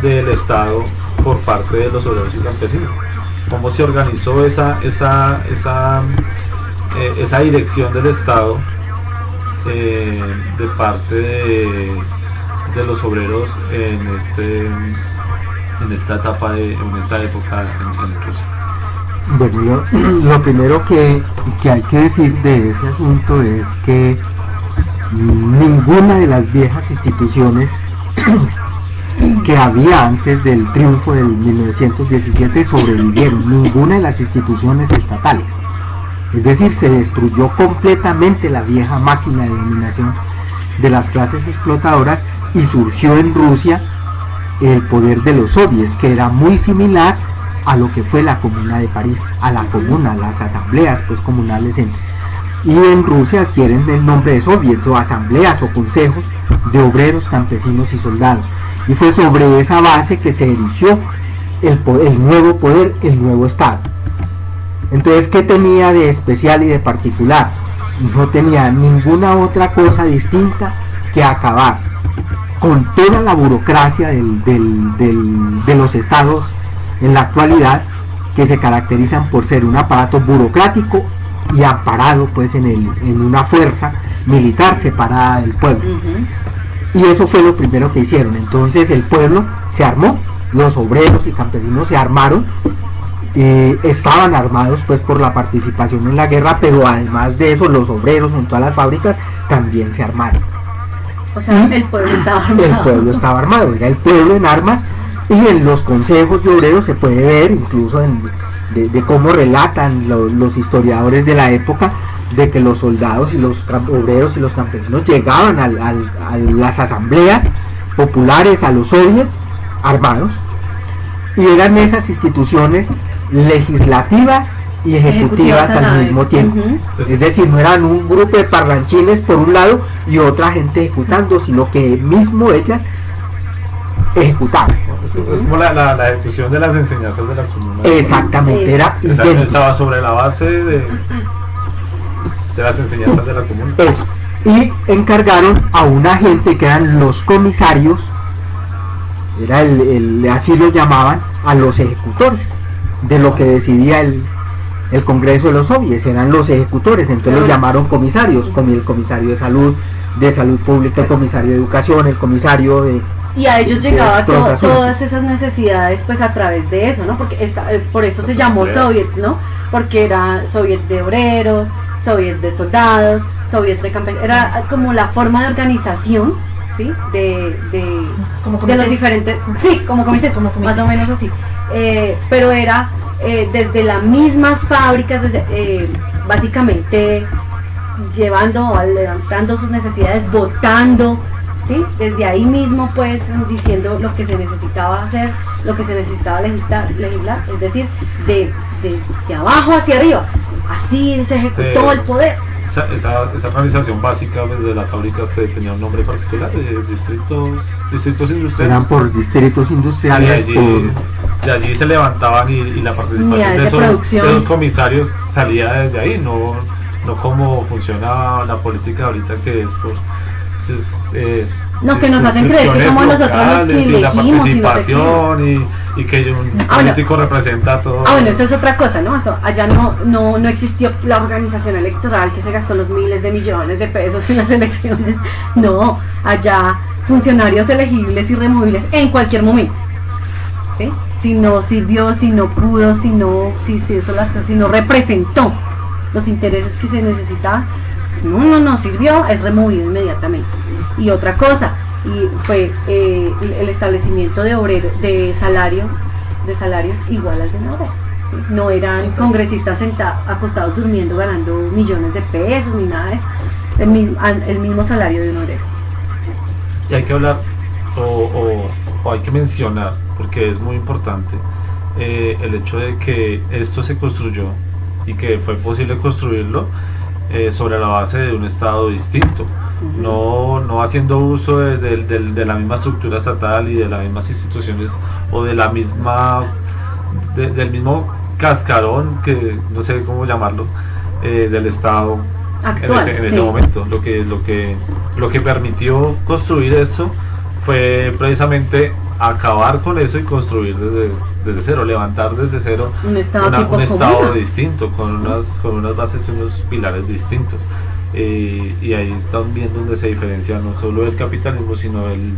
del Estado por parte de los obreros y campesinos, cómo se organizó esa dirección del Estado de parte de los obreros en esta etapa en esta época en Rusia. Bueno, lo primero que hay que decir de ese asunto es que ninguna de las viejas instituciones que había antes del triunfo del 1917 sobrevivieron, ninguna de las instituciones estatales. Es decir, se destruyó completamente la vieja máquina de dominación de las clases explotadoras y surgió en Rusia el poder de los soviets, que era muy similar a lo que fue la Comuna de París, a la Comuna, las asambleas pues comunales y en Rusia adquieren el nombre de soviets o asambleas o consejos de obreros, campesinos y soldados, y fue sobre esa base que se erigió el nuevo poder, el nuevo Estado. Entonces, ¿qué tenía de especial y de particular? No tenía ninguna otra cosa distinta que acabar con toda la burocracia de los estados en la actualidad, que se caracterizan por ser un aparato burocrático y amparado pues en una fuerza militar separada del pueblo. Y eso fue lo primero que hicieron. Entonces el pueblo se armó, los obreros y campesinos se armaron, estaban armados pues por la participación en la guerra, pero además de eso los obreros en todas las fábricas también se armaron. O sea, el pueblo estaba armado. El pueblo estaba armado, era el pueblo en armas, y en los consejos de obreros se puede ver incluso de cómo relatan los historiadores de la época, de que los soldados y los obreros y los campesinos llegaban a las asambleas populares, a los soviets armados, y eran esas instituciones legislativas y ejecutivas al mismo tiempo. Es decir, no eran un grupo de parlanchines por un lado y otra gente ejecutando, sino que mismo ellas ejecutaban. Es como la ejecución de las enseñanzas de la comuna. Exactamente, era estaba sobre la base de las enseñanzas de la comuna. Eso. Y encargaron a una gente que eran los comisarios, era así lo llamaban, a los ejecutores de lo que decidía el Congreso de los Soviets, eran los ejecutores, entonces los llamaron comisarios, como el comisario de salud pública, el comisario de educación, el comisario de... Y a ellos llegaba todas esas necesidades pues a través de eso, ¿no? Porque por eso se llamó soviets, ¿no? Porque era soviets de obreros, soviets de soldados, soviets de campesinos, era como la forma de organización, ¿sí? De los diferentes, sí, como comités, más o menos así, pero era desde las mismas fábricas, básicamente levantando sus necesidades, votando, ¿sí? Desde ahí mismo pues diciendo lo que se necesitaba hacer, lo que se necesitaba legislar, es decir, de abajo hacia arriba, así se ejecutó el poder. Esa organización básica desde la fábrica tenía un nombre particular, distritos industriales. Eran por distritos industriales, de allí se levantaban y la participación Unidades de de esos, producción. de esos comisarios salía desde ahí, no como funciona la política ahorita, que es por No, que nos hacen creer que somos nosotros los que y la elegimos y no sé qué. participación y que un político representa a todo. Bueno, eso es otra cosa, ¿no? Eso, allá no existió la organización electoral que se gastó los miles de millones de pesos en las elecciones. No, allá funcionarios elegibles y removibles en cualquier momento. ¿Sí? Si no sirvió, si no pudo, si hizo las cosas, si no representó los intereses que se necesitaban, no sirvió, es removido inmediatamente. Y otra cosa, y fue el establecimiento de salarios igual al de un obrero, ¿sí? No eran congresistas acostados durmiendo ganando millones de pesos ni nada de eso, el mismo salario de un obrero. Y hay que hablar o hay que mencionar, porque es muy importante, el hecho de que esto se construyó y que fue posible construirlo sobre la base de un Estado distinto, no haciendo uso de la misma estructura estatal y de las mismas instituciones o de la misma del mismo cascarón, que no sé cómo llamarlo, del Estado actual, en ese momento. Lo que permitió construir esto fue precisamente acabar con eso y construir desde cero, levantar desde cero un Estado Estado distinto, con unas bases y unos pilares distintos. Y ahí están viendo donde se diferencia no solo el capitalismo, sino del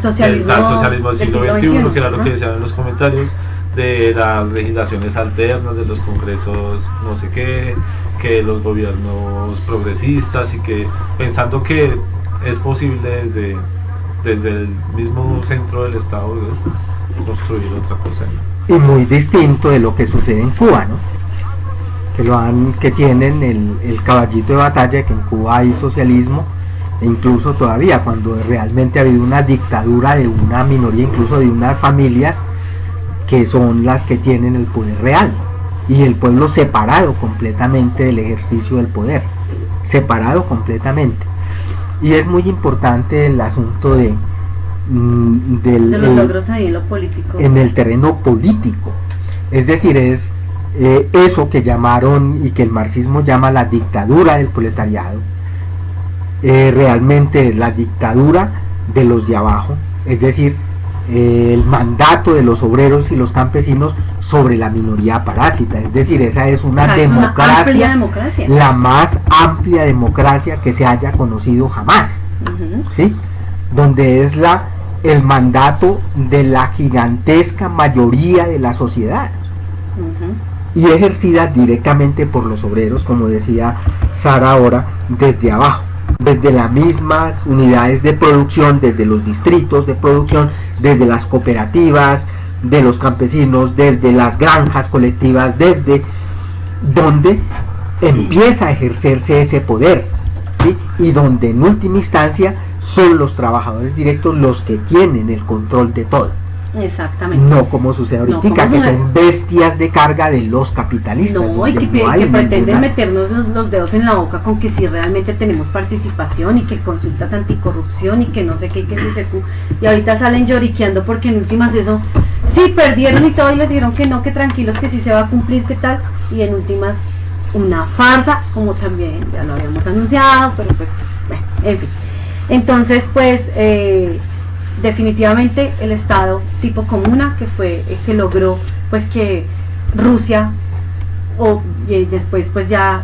socialismo del siglo XXI, que era lo que decían en los comentarios, de las legislaciones alternas, de los congresos no sé qué, que los gobiernos progresistas, y que pensando que es posible desde el mismo centro del Estado construir otra cosa. Y muy distinto de lo que sucede en Cuba, ¿no? Que tienen el caballito de batalla, que en Cuba hay socialismo, e incluso todavía cuando realmente ha habido una dictadura de una minoría, incluso de unas familias que son las que tienen el poder real, y el pueblo separado completamente del ejercicio del poder, separado completamente. Y es muy importante el asunto de los logros ahí en lo político, en el terreno político, es decir, es eso que llamaron y que el marxismo llama la dictadura del proletariado, realmente es la dictadura de los de abajo, es decir, el mandato de los obreros y los campesinos sobre la minoría parásita, es decir, esa es una democracia, la más amplia democracia que se haya conocido jamás, ¿sí? Donde es el mandato de la gigantesca mayoría de la sociedad, y ejercida directamente por los obreros, como decía Sara ahora, desde abajo, desde las mismas unidades de producción, desde los distritos de producción, desde las cooperativas de los campesinos, desde las granjas colectivas, desde donde empieza a ejercerse ese poder, ¿sí? Y donde en última instancia son los trabajadores directos los que tienen el control de todo. Exactamente. No como sucede ahorita, que son bestias de carga de los capitalistas. No, y que pretenden meternos los dedos en la boca con que si realmente tenemos participación y que consultas anticorrupción y que no sé qué, y ahorita salen lloriqueando porque en últimas eso, sí, perdieron y todo, y les dijeron que no, que tranquilos, que sí se va a cumplir, que tal, y en últimas una farsa, como también ya lo habíamos anunciado, pero pues, bueno, en fin. Entonces, pues, definitivamente el Estado tipo comuna, que fue el que logró pues que Rusia después pues ya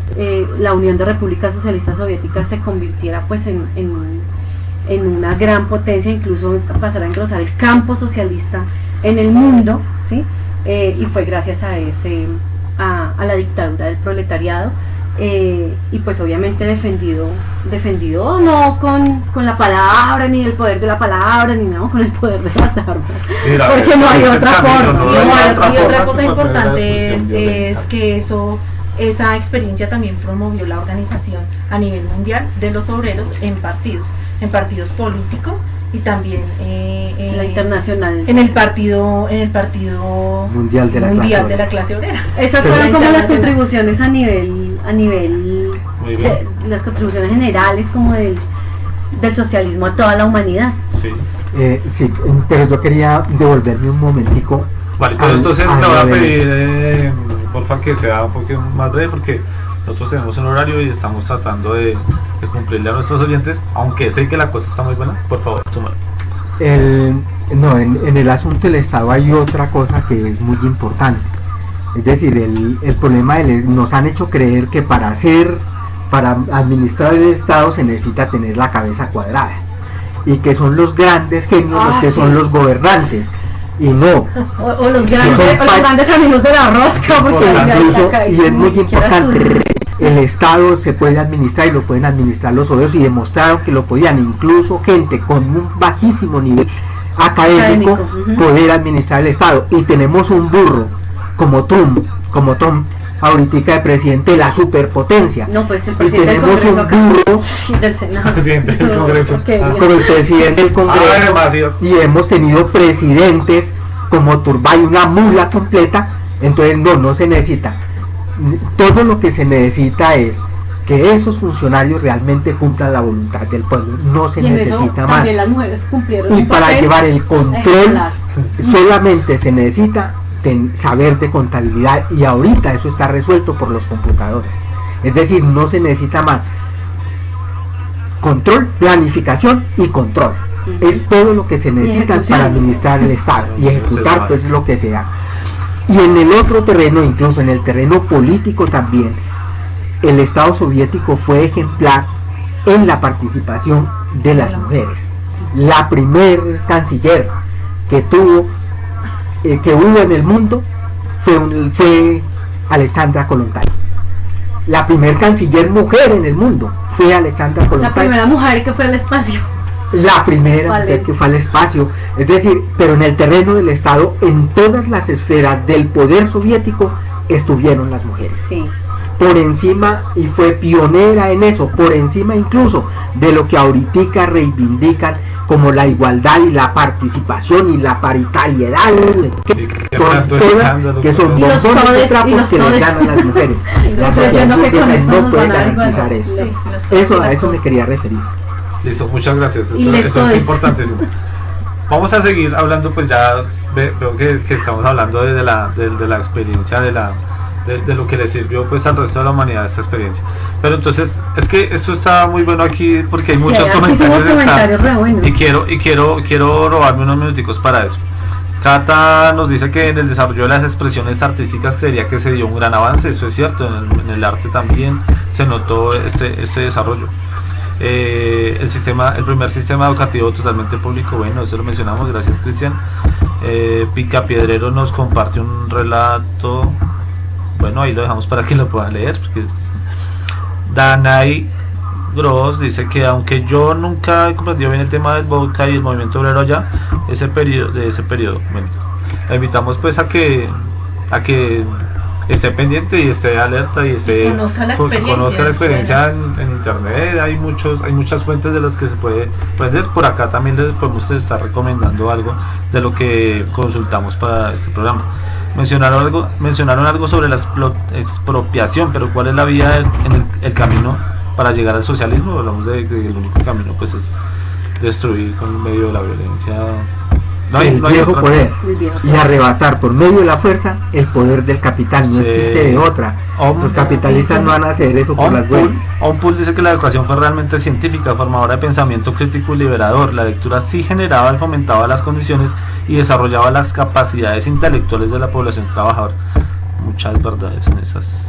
la Unión de Repúblicas Socialistas Soviéticas se convirtiera pues en una gran potencia, incluso pasara a engrosar el campo socialista en el mundo, ¿sí? Y fue gracias a la dictadura del proletariado. Y pues obviamente defendido no con la palabra, ni el poder de la palabra, ni no con el poder de las armas, porque no hay otra forma. Y otra cosa importante es que esa experiencia también promovió la organización a nivel mundial de los obreros en partidos políticos, y también la internacional, en el partido mundial de la clase obrera. Esas fueron como las contribuciones a nivel las contribuciones generales como del socialismo a toda la humanidad. Sí, pero yo quería devolverme un momentico Vale, pero entonces al le voy a nivel. pedir, porfa, que sea un poquito más breve, porque nosotros tenemos un horario y estamos tratando de cumplirle a nuestros oyentes, aunque sé que la cosa está muy buena. Por favor, súmalo. No, en el asunto del Estado hay otra cosa que es muy importante. Es decir, el problema nos han hecho creer que para administrar el Estado se necesita tener la cabeza cuadrada y que son los grandes genios los que sí. son los gobernantes, y no. O los Sí, grandes, son o los grandes amigos de la rosca, porque Incluso, y es muy ni siquiera importante, el Estado se puede administrar y lo pueden administrar los obreros, y demostraron que lo podían incluso gente con un bajísimo nivel académico Ujú. poder administrar el Estado. Y tenemos un burro como Trump ahorita de presidente de la superpotencia, No, pues el y presidente del tenemos Congreso un acá, burro del Senado. Presidente del Congreso. Ok, Ah. como el presidente del Ah, Congreso, demasiados. y hemos tenido presidentes como Turbay, una mula completa. Entonces no se necesita. Todo lo que se necesita es que esos funcionarios realmente cumplan la voluntad del pueblo, no se Y en eso necesita más. también las mujeres cumplieron Y un para papel llevar el control ejemplar. solamente se necesita saber de contabilidad, y ahorita eso está resuelto por los computadores. Es decir, no se necesita más. Control, planificación y control. Ujú. Es todo lo que se necesita ejecución. para administrar el Estado, y ejecutar más. pues lo que sea. Y en el otro terreno, incluso en el terreno político también, el Estado soviético fue ejemplar en la participación de las mujeres. La primer canciller que hubo en el mundo fue Alexandra Kollontai. La primer canciller mujer en el mundo fue Alexandra La Kollontai. primera mujer que fue al espacio. La primera Vale. mujer que fue al espacio. Es decir, pero en el terreno del Estado, en todas las esferas del poder soviético estuvieron las mujeres. Sí. Por encima, y fue pionera en eso, por encima incluso de lo que ahorita reivindican como la igualdad y la participación y la paritariedad, que son tanto todas, escándalo, que son Y los montones de todes, y trapos los que les todes. ganan las mujeres. La Pero sociedad yo no que con burguesa eso no nos puede van a dar igual. garantizar eso. Sí, los todos y Eso, a las eso me todas. quería referir. Listo, muchas gracias. Y Eso les es doy. importantísimo. Vamos a seguir hablando, pues ya veo que estamos hablando de la experiencia de lo que le sirvió pues al resto de la humanidad esta experiencia. Pero entonces, es que esto está muy bueno aquí porque hay Sí, muchos aquí comentarios, hicimos comentarios re buenos. y quiero robarme unos minuticos para eso. Cata nos dice que en el desarrollo de las expresiones artísticas creería que se dio un gran avance, eso es cierto, en el arte también se notó este desarrollo. El primer sistema educativo totalmente público, bueno, eso lo mencionamos, gracias Cristian. Picapiedrero nos comparte un relato, bueno, ahí lo dejamos para que lo pueda leer, porque Danay Gross dice que aunque yo nunca he comprendido bien el tema del vodka y el movimiento obrero allá, de ese periodo, bueno, la invitamos pues a que esté pendiente y esté alerta y esté conozca la que experiencia, conozca la experiencia bueno. en internet. Hay muchas fuentes de las que se puede aprender. Por acá también les podemos estar recomendando algo de lo que consultamos para este programa. Mencionaron algo sobre la expropiación, pero ¿cuál es la vía en el camino para llegar al socialismo? Hablamos de que el único camino pues es destruir con medio de la violencia. El viejo otra. poder, El viejo y poder. arrebatar por medio de la fuerza el poder del capital. No Sí. existe de otra. Los capitalistas no van a hacer eso por las buenas. Onpool dice que la educación fue realmente científica, formadora de pensamiento crítico y liberador. La lectura sí generaba y fomentaba las condiciones y desarrollaba las capacidades intelectuales de la población trabajadora. Muchas verdades en esas.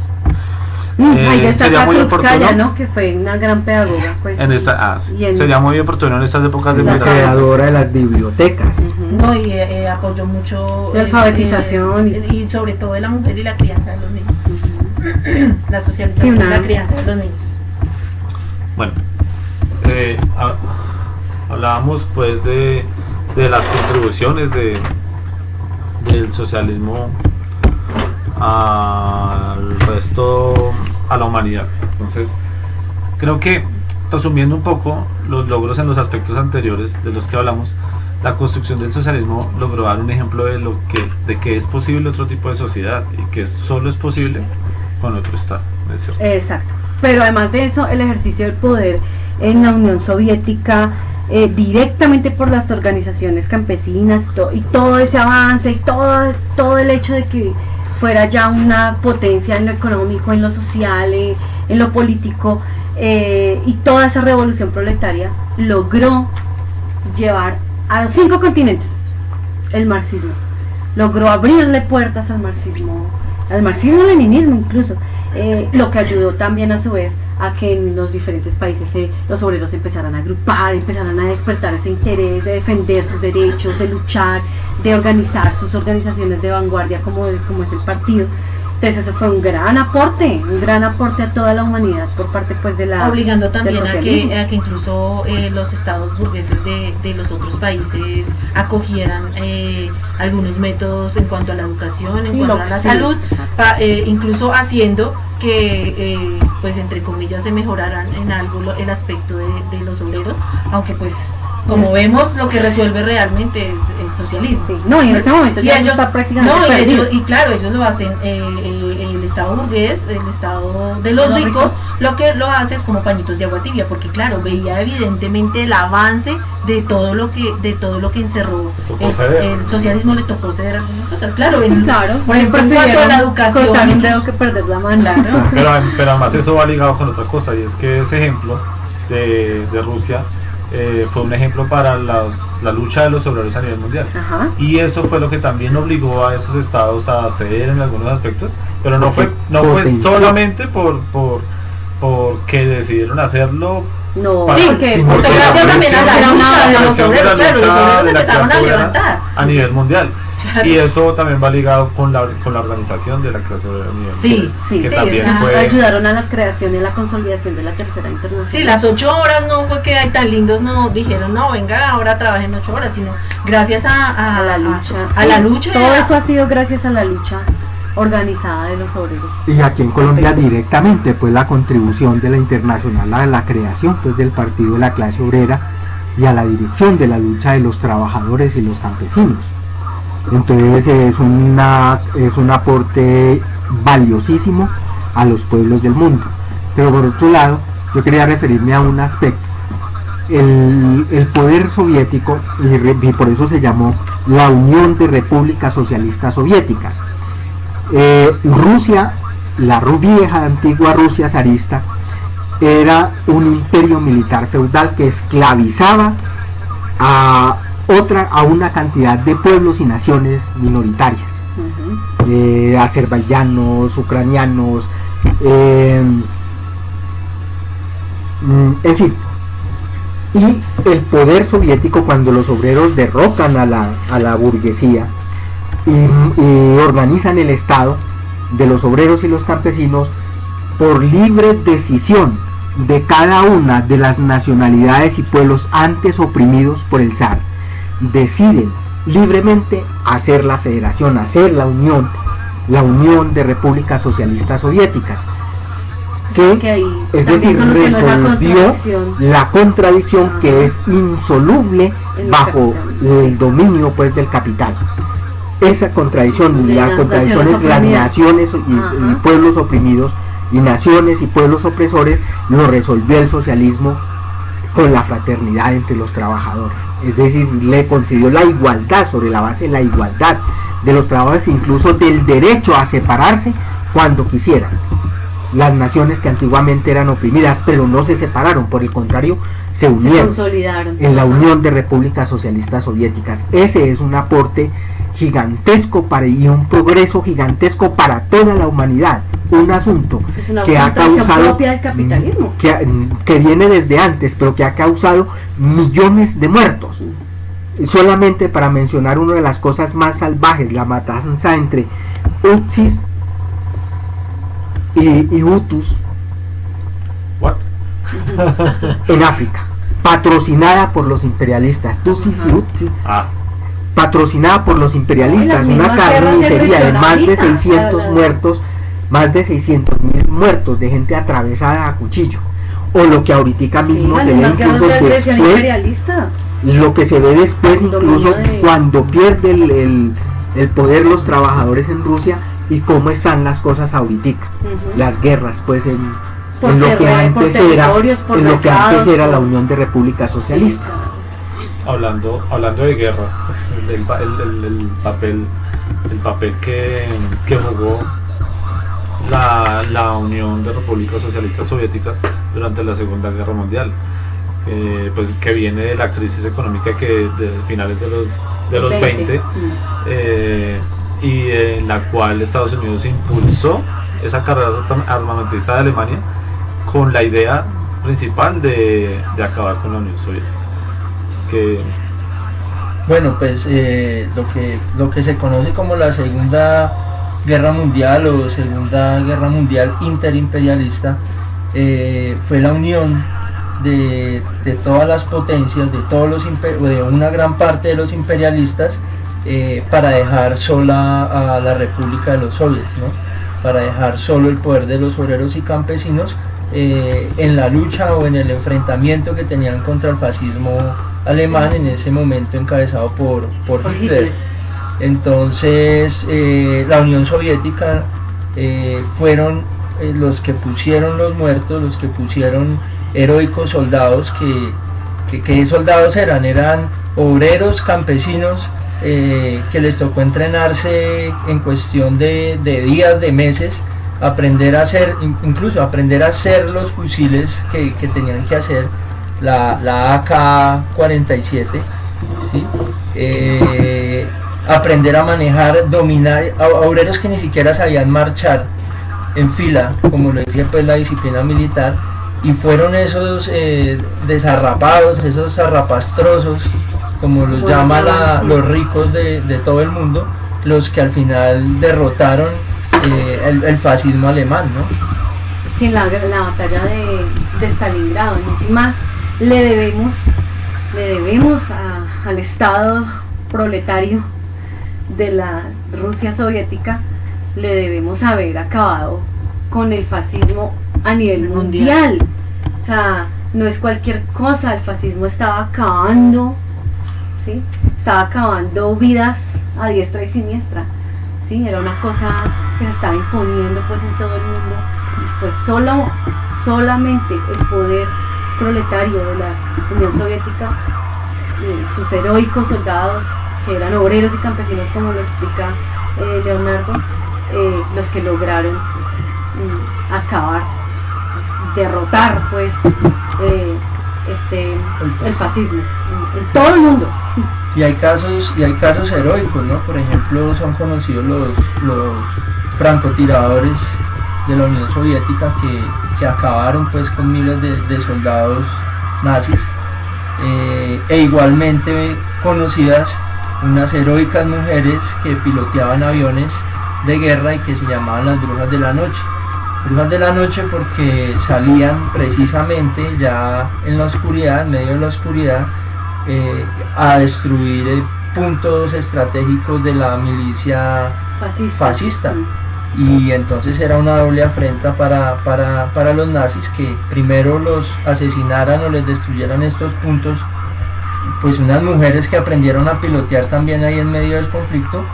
Ahí está sería muy Krupskaya, oportuno ¿no? Que fue una gran pedagoga. Pues, en esta, sí. y en- Sería muy oportuno en estas épocas de La migración. creadora de las bibliotecas. Ujú. No, y apoyó mucho La alfabetización. y sobre todo de la mujer y la crianza de los niños. Ujú. La socialización Sí, y la crianza de los niños. Bueno, hablábamos pues de las contribuciones del socialismo al resto, a la humanidad. Entonces, creo que resumiendo un poco los logros en los aspectos anteriores de los que hablamos, la construcción del socialismo logró dar un ejemplo de que es posible otro tipo de sociedad y que solo es posible con otro Estado, ¿es cierto? Exacto. Pero además de eso, el ejercicio del poder en la Unión Soviética directamente por las organizaciones campesinas y todo ese avance y todo el hecho de que fuera ya una potencia en lo económico, en lo social, en lo político, y toda esa revolución proletaria logró llevar a los 5 continentes el marxismo, logró abrirle puertas al marxismo-leninismo incluso, lo que ayudó también a su vez a que en los diferentes países los obreros empezaran a agrupar, empezaran a despertar ese interés de defender sus derechos, de luchar, de organizar sus organizaciones de vanguardia como es el partido. Entonces eso fue un gran aporte a toda la humanidad por parte pues de la... Obligando también del a que incluso los estados burgueses de los otros países acogieran algunos métodos en cuanto a la educación, en cuanto a la salud, incluso haciendo que pues entre comillas se mejoraran en algo el aspecto de los obreros, aunque pues como vemos lo que resuelve realmente es el socialismo. Sí, no, y en este momento ya ellos, está prácticamente perdido. Y claro, ellos lo hacen, el estado burgués, el estado de los ricos, lo que lo hace es como pañitos de agua tibia, porque claro, veía evidentemente el avance de todo lo que encerró el socialismo, le tocó ceder algunas cosas, claro, claro, por ejemplo, en cuanto a la educación, cortar un dedo que perder la mano, ¿no? Pero además eso va ligado con otra cosa, y es que ese ejemplo de Rusia fue un ejemplo para la lucha de los obreros a nivel mundial. Ajá. Y eso fue lo que también obligó a esos estados a ceder en algunos aspectos, pero no fue solamente porque decidieron hacerlo. No, para, sí, porque gracias también a la lucha de los obreros, claro, los obreros empezaron a levantar a nivel mundial. Y eso también va ligado con la organización de la clase obrera a nivel mundial. Sí, también ayudaron a la creación y a la consolidación de la tercera internacional. Sí, las 8 horas no fue que hay tan lindos, no dijeron, no, venga, ahora trabajen 8 horas, sino gracias a la lucha. A la lucha. Todo eso ha sido gracias a la lucha organizada de los obreros. Y aquí en Colombia directamente pues la contribución de la Internacional a la creación pues del Partido de la Clase Obrera y a la dirección de la lucha de los trabajadores y los campesinos. Entonces es un aporte valiosísimo a los pueblos del mundo. Pero por otro lado, yo quería referirme a un aspecto. El poder soviético, y por eso se llamó la Unión de Repúblicas Socialistas Soviéticas. Rusia, la vieja antigua Rusia zarista, era un imperio militar feudal que esclavizaba a una cantidad de pueblos y naciones minoritarias, azerbaiyanos, ucranianos, en fin. Y el poder soviético, cuando los obreros derrocan a la burguesía y organizan el Estado de los obreros y los campesinos, por libre decisión de cada una de las nacionalidades y pueblos antes oprimidos por el zar, deciden libremente hacer la federación, hacer la Unión de Repúblicas Socialistas Soviéticas, es decir, resolvió la contradicción que es insoluble bajo el dominio pues del capital. Esa contradicción, la contradicción entre las naciones y pueblos oprimidos y naciones y pueblos opresores, lo resolvió el socialismo con la fraternidad entre los trabajadores. Es decir, le concedió la igualdad, sobre la base de la igualdad de los trabajadores, incluso del derecho a separarse cuando quisieran. Las naciones que antiguamente eran oprimidas, pero no se separaron, por el contrario, se unieron, consolidaron en la Unión de Repúblicas Socialistas Soviéticas. Ese es un aporte gigantesco y un progreso gigantesco para toda la humanidad. Un asunto que ha causado propia del capitalismo, que viene desde antes, pero que ha causado millones de muertos. Solamente para mencionar una de las cosas más salvajes, la matanza entre Utsis y Hutus en África, patrocinada por los imperialistas. Tutsis y Hutsis, patrocinada por los imperialistas, una carnicería de más de 600 muertos, más de 600.000 muertos de gente atravesada a cuchillo, o lo que ahorita mismo se ve incluso después, lo que se ve después incluso cuando pierde el poder los trabajadores en Rusia, y cómo están las cosas ahorita, las guerras pues en lo que antes era la Unión de Repúblicas Socialistas. hablando de guerra, el papel que jugó la Unión de Repúblicas Socialistas Soviéticas durante la Segunda Guerra Mundial, pues que viene de la crisis económica que de finales de los 20, y en la cual Estados Unidos impulsó esa carrera armamentista de Alemania con la idea principal de acabar con la Unión Soviética. Bueno, pues lo que se conoce como la Segunda Guerra Mundial o Segunda Guerra Mundial interimperialista fue la unión de todas las potencias, de una gran parte de los imperialistas, para dejar sola a la República de los Soviets, ¿no? Para dejar solo el poder de los obreros y campesinos en la lucha o en el enfrentamiento que tenían contra el fascismo alemán, en ese momento encabezado por Hitler. Entonces la Unión Soviética fueron los que pusieron los muertos, los que pusieron heroicos soldados, que soldados eran obreros, campesinos, que les tocó entrenarse en cuestión de días, de meses, incluso aprender a hacer los fusiles que tenían que hacer, la AK-47, ¿sí? Aprender a manejar, dominar a obreros que ni siquiera sabían marchar en fila, como lo decía pues la disciplina militar, y fueron esos desarrapados, esos zarrapastrosos, como los llaman los ricos de todo el mundo, los que al final derrotaron el fascismo alemán, ¿no? Sí, la batalla de Stalingrado. Y más le debemos al Estado proletario de la Rusia soviética, le debemos haber acabado con el fascismo a nivel mundial. O sea, no es cualquier cosa, el fascismo estaba acabando, ¿sí? Estaba acabando vidas a diestra y siniestra, ¿sí? Era una cosa que se estaba imponiendo pues en todo el mundo, y fue solamente el poder proletario de la Unión Soviética, sus heroicos soldados, que eran obreros y campesinos, como lo explica Leonardo, los que lograron acabar, derrotar pues el fascismo en todo el mundo. Y hay casos heroicos, ¿no? Por ejemplo, son conocidos los francotiradores de la Unión Soviética que acabaron pues con miles de soldados nazis, e igualmente conocidas unas heroicas mujeres que piloteaban aviones de guerra y que se llamaban las brujas de la noche. Brujas de la noche porque salían precisamente ya en la oscuridad, en medio de la oscuridad, a destruir puntos estratégicos de la milicia fascista. Y entonces era una doble afrenta para los nazis, que primero los asesinaran o les destruyeran estos puntos, pues unas mujeres que aprendieron a pilotear también ahí en medio del conflicto,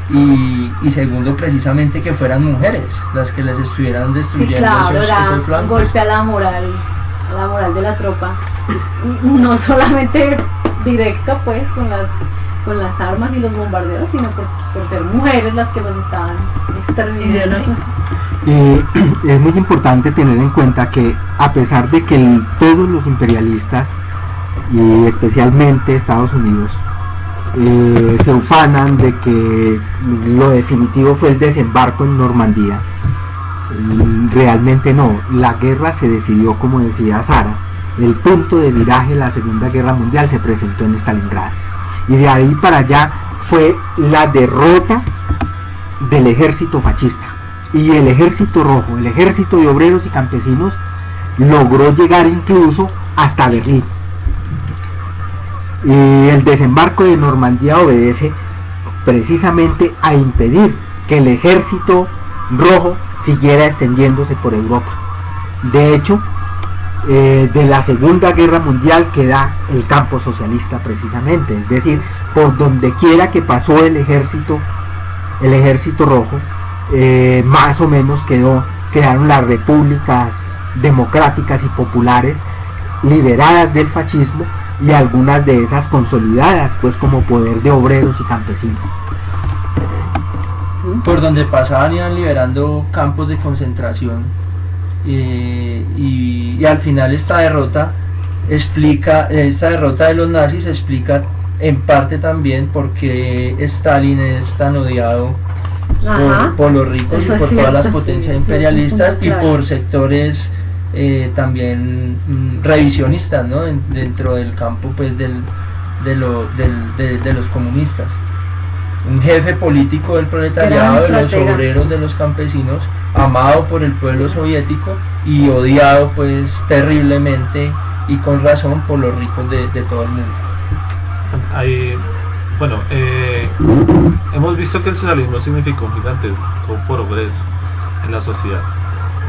y segundo precisamente que fueran mujeres las que les estuvieran destruyendo, sí, claro, esos flancos. Un golpe a la moral de la tropa, no solamente directo pues con las armas y los bombarderos, sino por ser mujeres las que los estaban exterminando. Es muy importante tener en cuenta que a pesar de que todos los imperialistas, y especialmente Estados Unidos, se ufanan de que lo definitivo fue el desembarco en Normandía, realmente no. La guerra se decidió, como decía Sara, el punto de viraje de la Segunda Guerra Mundial se presentó en Stalingrado, y de ahí para allá fue la derrota del ejército fascista, y el ejército rojo, el ejército de obreros y campesinos, logró llegar incluso hasta Berlín. Y el desembarco de Normandía obedece precisamente a impedir que el ejército rojo siguiera extendiéndose por Europa. De hecho, de la Segunda Guerra Mundial queda el campo socialista precisamente, es decir, por donde quiera que pasó el ejército rojo, más o menos quedaron las repúblicas democráticas y populares liberadas del fascismo, y algunas de esas consolidadas pues como poder de obreros y campesinos. Por donde pasaban iban liberando campos de concentración, y al final esta derrota de los nazis explica en parte también por qué Stalin es tan odiado por los ricos y por todas las potencias imperialistas y por sectores también revisionistas, ¿no? Dentro del campo pues de los comunistas. Un jefe político del proletariado, de los obreros, de los campesinos, amado por el pueblo soviético y odiado pues terriblemente y con razón por los ricos de todo el mundo. Hemos visto que el socialismo significó un gigantesco progreso en la sociedad,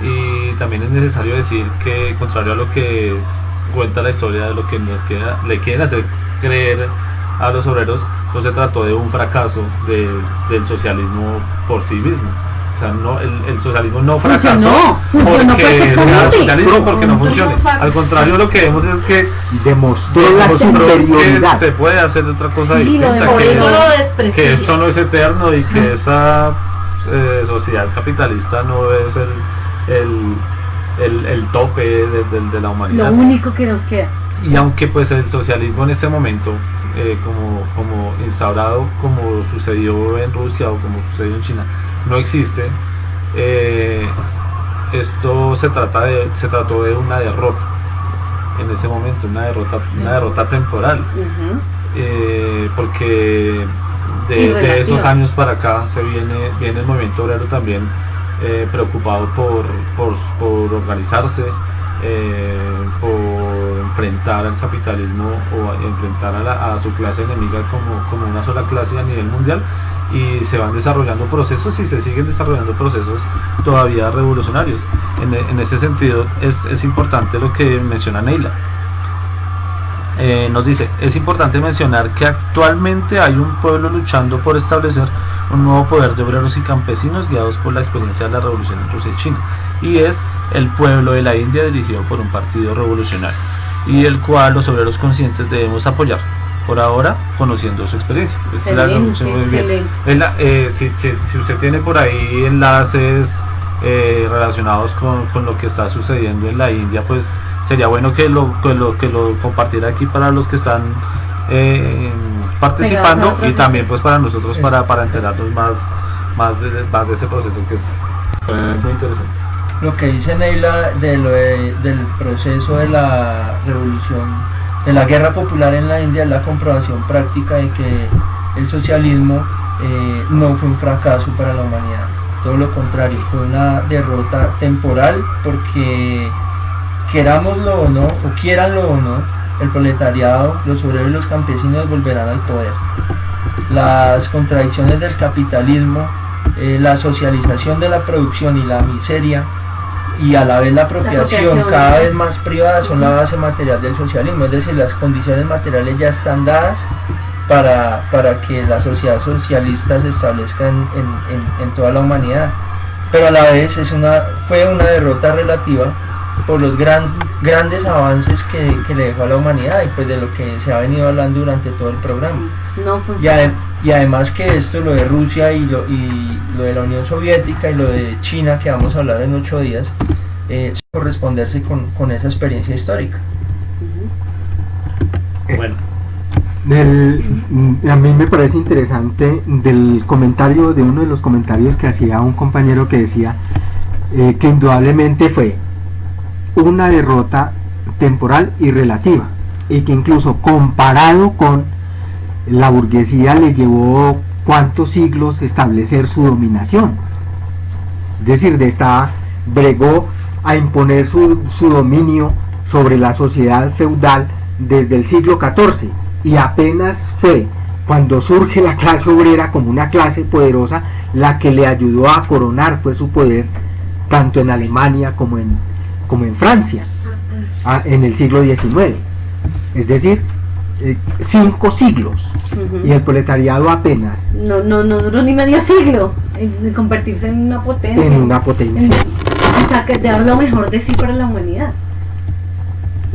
y también es necesario decir que, contrario a lo que cuenta la historia, de lo que le quieren hacer creer a los obreros, no se trató de un fracaso del socialismo por sí mismo. O sea, el socialismo no fracasó porque sea socialismo, porque no funcione. Al contrario, lo que vemos es que demostró la superioridad. Que se puede hacer otra cosa Sí, distinta, por eso lo desprestigio. que esto no es eterno y que esa sociedad capitalista no es el tope de la humanidad. Lo único que nos queda. Y aunque pues el socialismo en este momento, como instaurado, como sucedió en Rusia o como sucedió en China, no existe, esto se trató de una derrota en ese momento, una derrota temporal, porque de esos años para acá viene el movimiento obrero también preocupado por organizarse, por enfrentar al capitalismo o enfrentar a su clase enemiga como una sola clase a nivel mundial, y se van desarrollando procesos y se siguen desarrollando procesos todavía revolucionarios. En ese sentido es importante lo que menciona Neila. Nos dice: es importante mencionar que actualmente hay un pueblo luchando por establecer un nuevo poder de obreros y campesinos guiados por la experiencia de la revolución en Rusia y China, y es el pueblo de la India, dirigido por un partido revolucionario, y el cual los obreros conscientes debemos apoyar, por ahora conociendo su experiencia. Si usted tiene por ahí enlaces relacionados con lo que está sucediendo en la India, pues sería bueno que lo compartiera aquí para los que están participando, y también pues para nosotros para enterarnos más de ese proceso, que es muy interesante. Lo que dice Neila del proceso de la revolución, de la guerra popular en la India, es la comprobación práctica de que el socialismo no fue un fracaso para la humanidad. Todo lo contrario, fue una derrota temporal, porque querámoslo o no, o quiéranlo o no, el proletariado, los obreros y los campesinos volverán al poder. Las contradicciones del capitalismo, la socialización de la producción y la miseria, y a la vez la apropiación cada vez más privada, son la base material del socialismo. Es decir, las condiciones materiales ya están dadas para que la sociedad socialista se establezca en toda la humanidad, pero a la vez fue una derrota relativa por los grandes avances que le dejó a la humanidad, y pues de lo que se ha venido hablando durante todo el programa. Y además que esto, lo de Rusia y lo de la Unión Soviética y lo de China, que vamos a hablar en 8 días, corresponderse con esa experiencia histórica. Bueno, a mí me parece interesante de uno de los comentarios que hacía un compañero, que decía que indudablemente fue una derrota temporal y relativa, y que incluso comparado con la burguesía le llevó cuántos siglos establecer su dominación. Es decir, bregó a imponer su dominio sobre la sociedad feudal desde el siglo XIV, y apenas fue cuando surge la clase obrera como una clase poderosa la que le ayudó a coronar pues su poder, tanto en Alemania como en Francia, en el siglo XIX. Es decir, 5 siglos, y el proletariado apenas no duró ni medio siglo en convertirse en una potencia. En una potencia. O sea, que dar lo mejor de sí para la humanidad.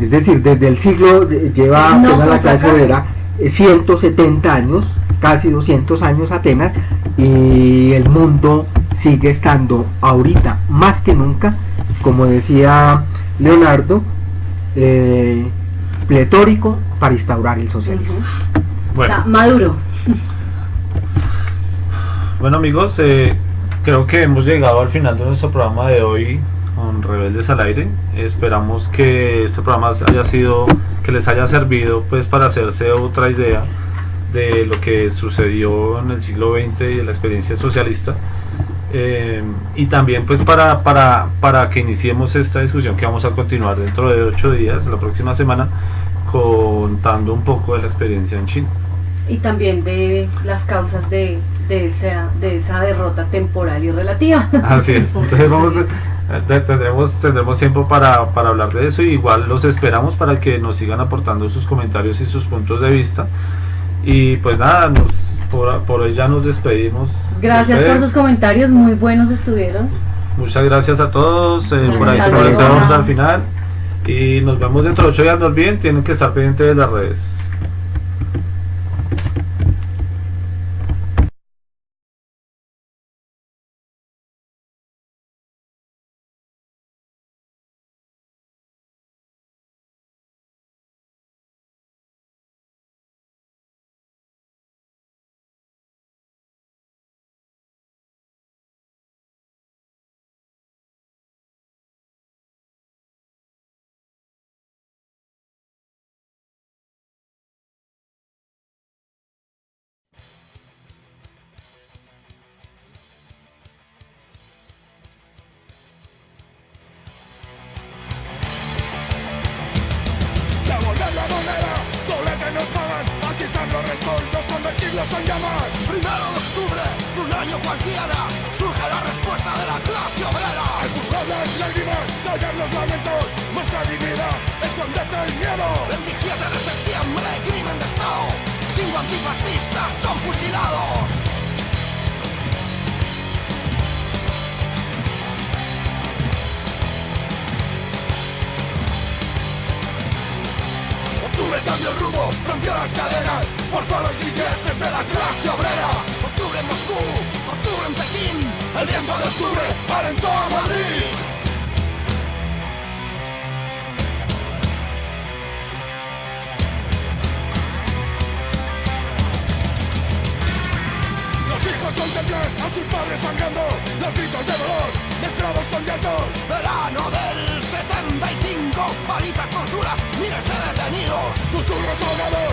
Es decir, desde el siglo, lleva No, apenas la fue clase fracaso. obrera 170 años, casi 200 años apenas, y el mundo sigue estando ahorita más que nunca, como decía Leonardo, pletórico para instaurar el socialismo. Bueno, Está maduro. bueno amigos, creo que hemos llegado al final de nuestro programa de hoy con Rebeldes al Aire. Esperamos que este programa que les haya servido pues para hacerse otra idea de lo que sucedió en el siglo XX y de la experiencia socialista, y también pues para que iniciemos esta discusión que vamos a continuar dentro de 8 días, la próxima semana, contando un poco de la experiencia en China. Y también de las causas de esa derrota temporal y relativa. Así es, entonces tendremos tiempo para hablar de eso, y igual los esperamos para que nos sigan aportando sus comentarios y sus puntos de vista. Y pues nada, por hoy ya nos despedimos. Gracias por sus comentarios, muy buenos estuvieron. Muchas gracias a todos, por ahí Hasta se luego. conectamos al final, y nos vemos dentro de 8 días. No olviden, tienen que estar pendientes de las redes. Devolver la moneda, doble que nos pagan, atizar los rescoldos, convertirlos en llamas. 1 de octubre, de un año cualquiera, surge la respuesta de la clase obrera. Empujadas lágrimas, callar los lamentos, muestra dignidad, escondete el miedo. 27 de septiembre, crimen de estado, 5 antifascistas son fusilados. Octubre cambió el rumbo, rompió las cadenas, portó los grilletes de la clase obrera. Octubre en Moscú, octubre en Pekín, el viento de octubre alentó a Madrid. Los hijos contemplan a sus padres sangrando, los gritos de dolor, de esclavos con llantos. Verano del 75, palizas, torturas, miles de detenidos. Susurros ahogados,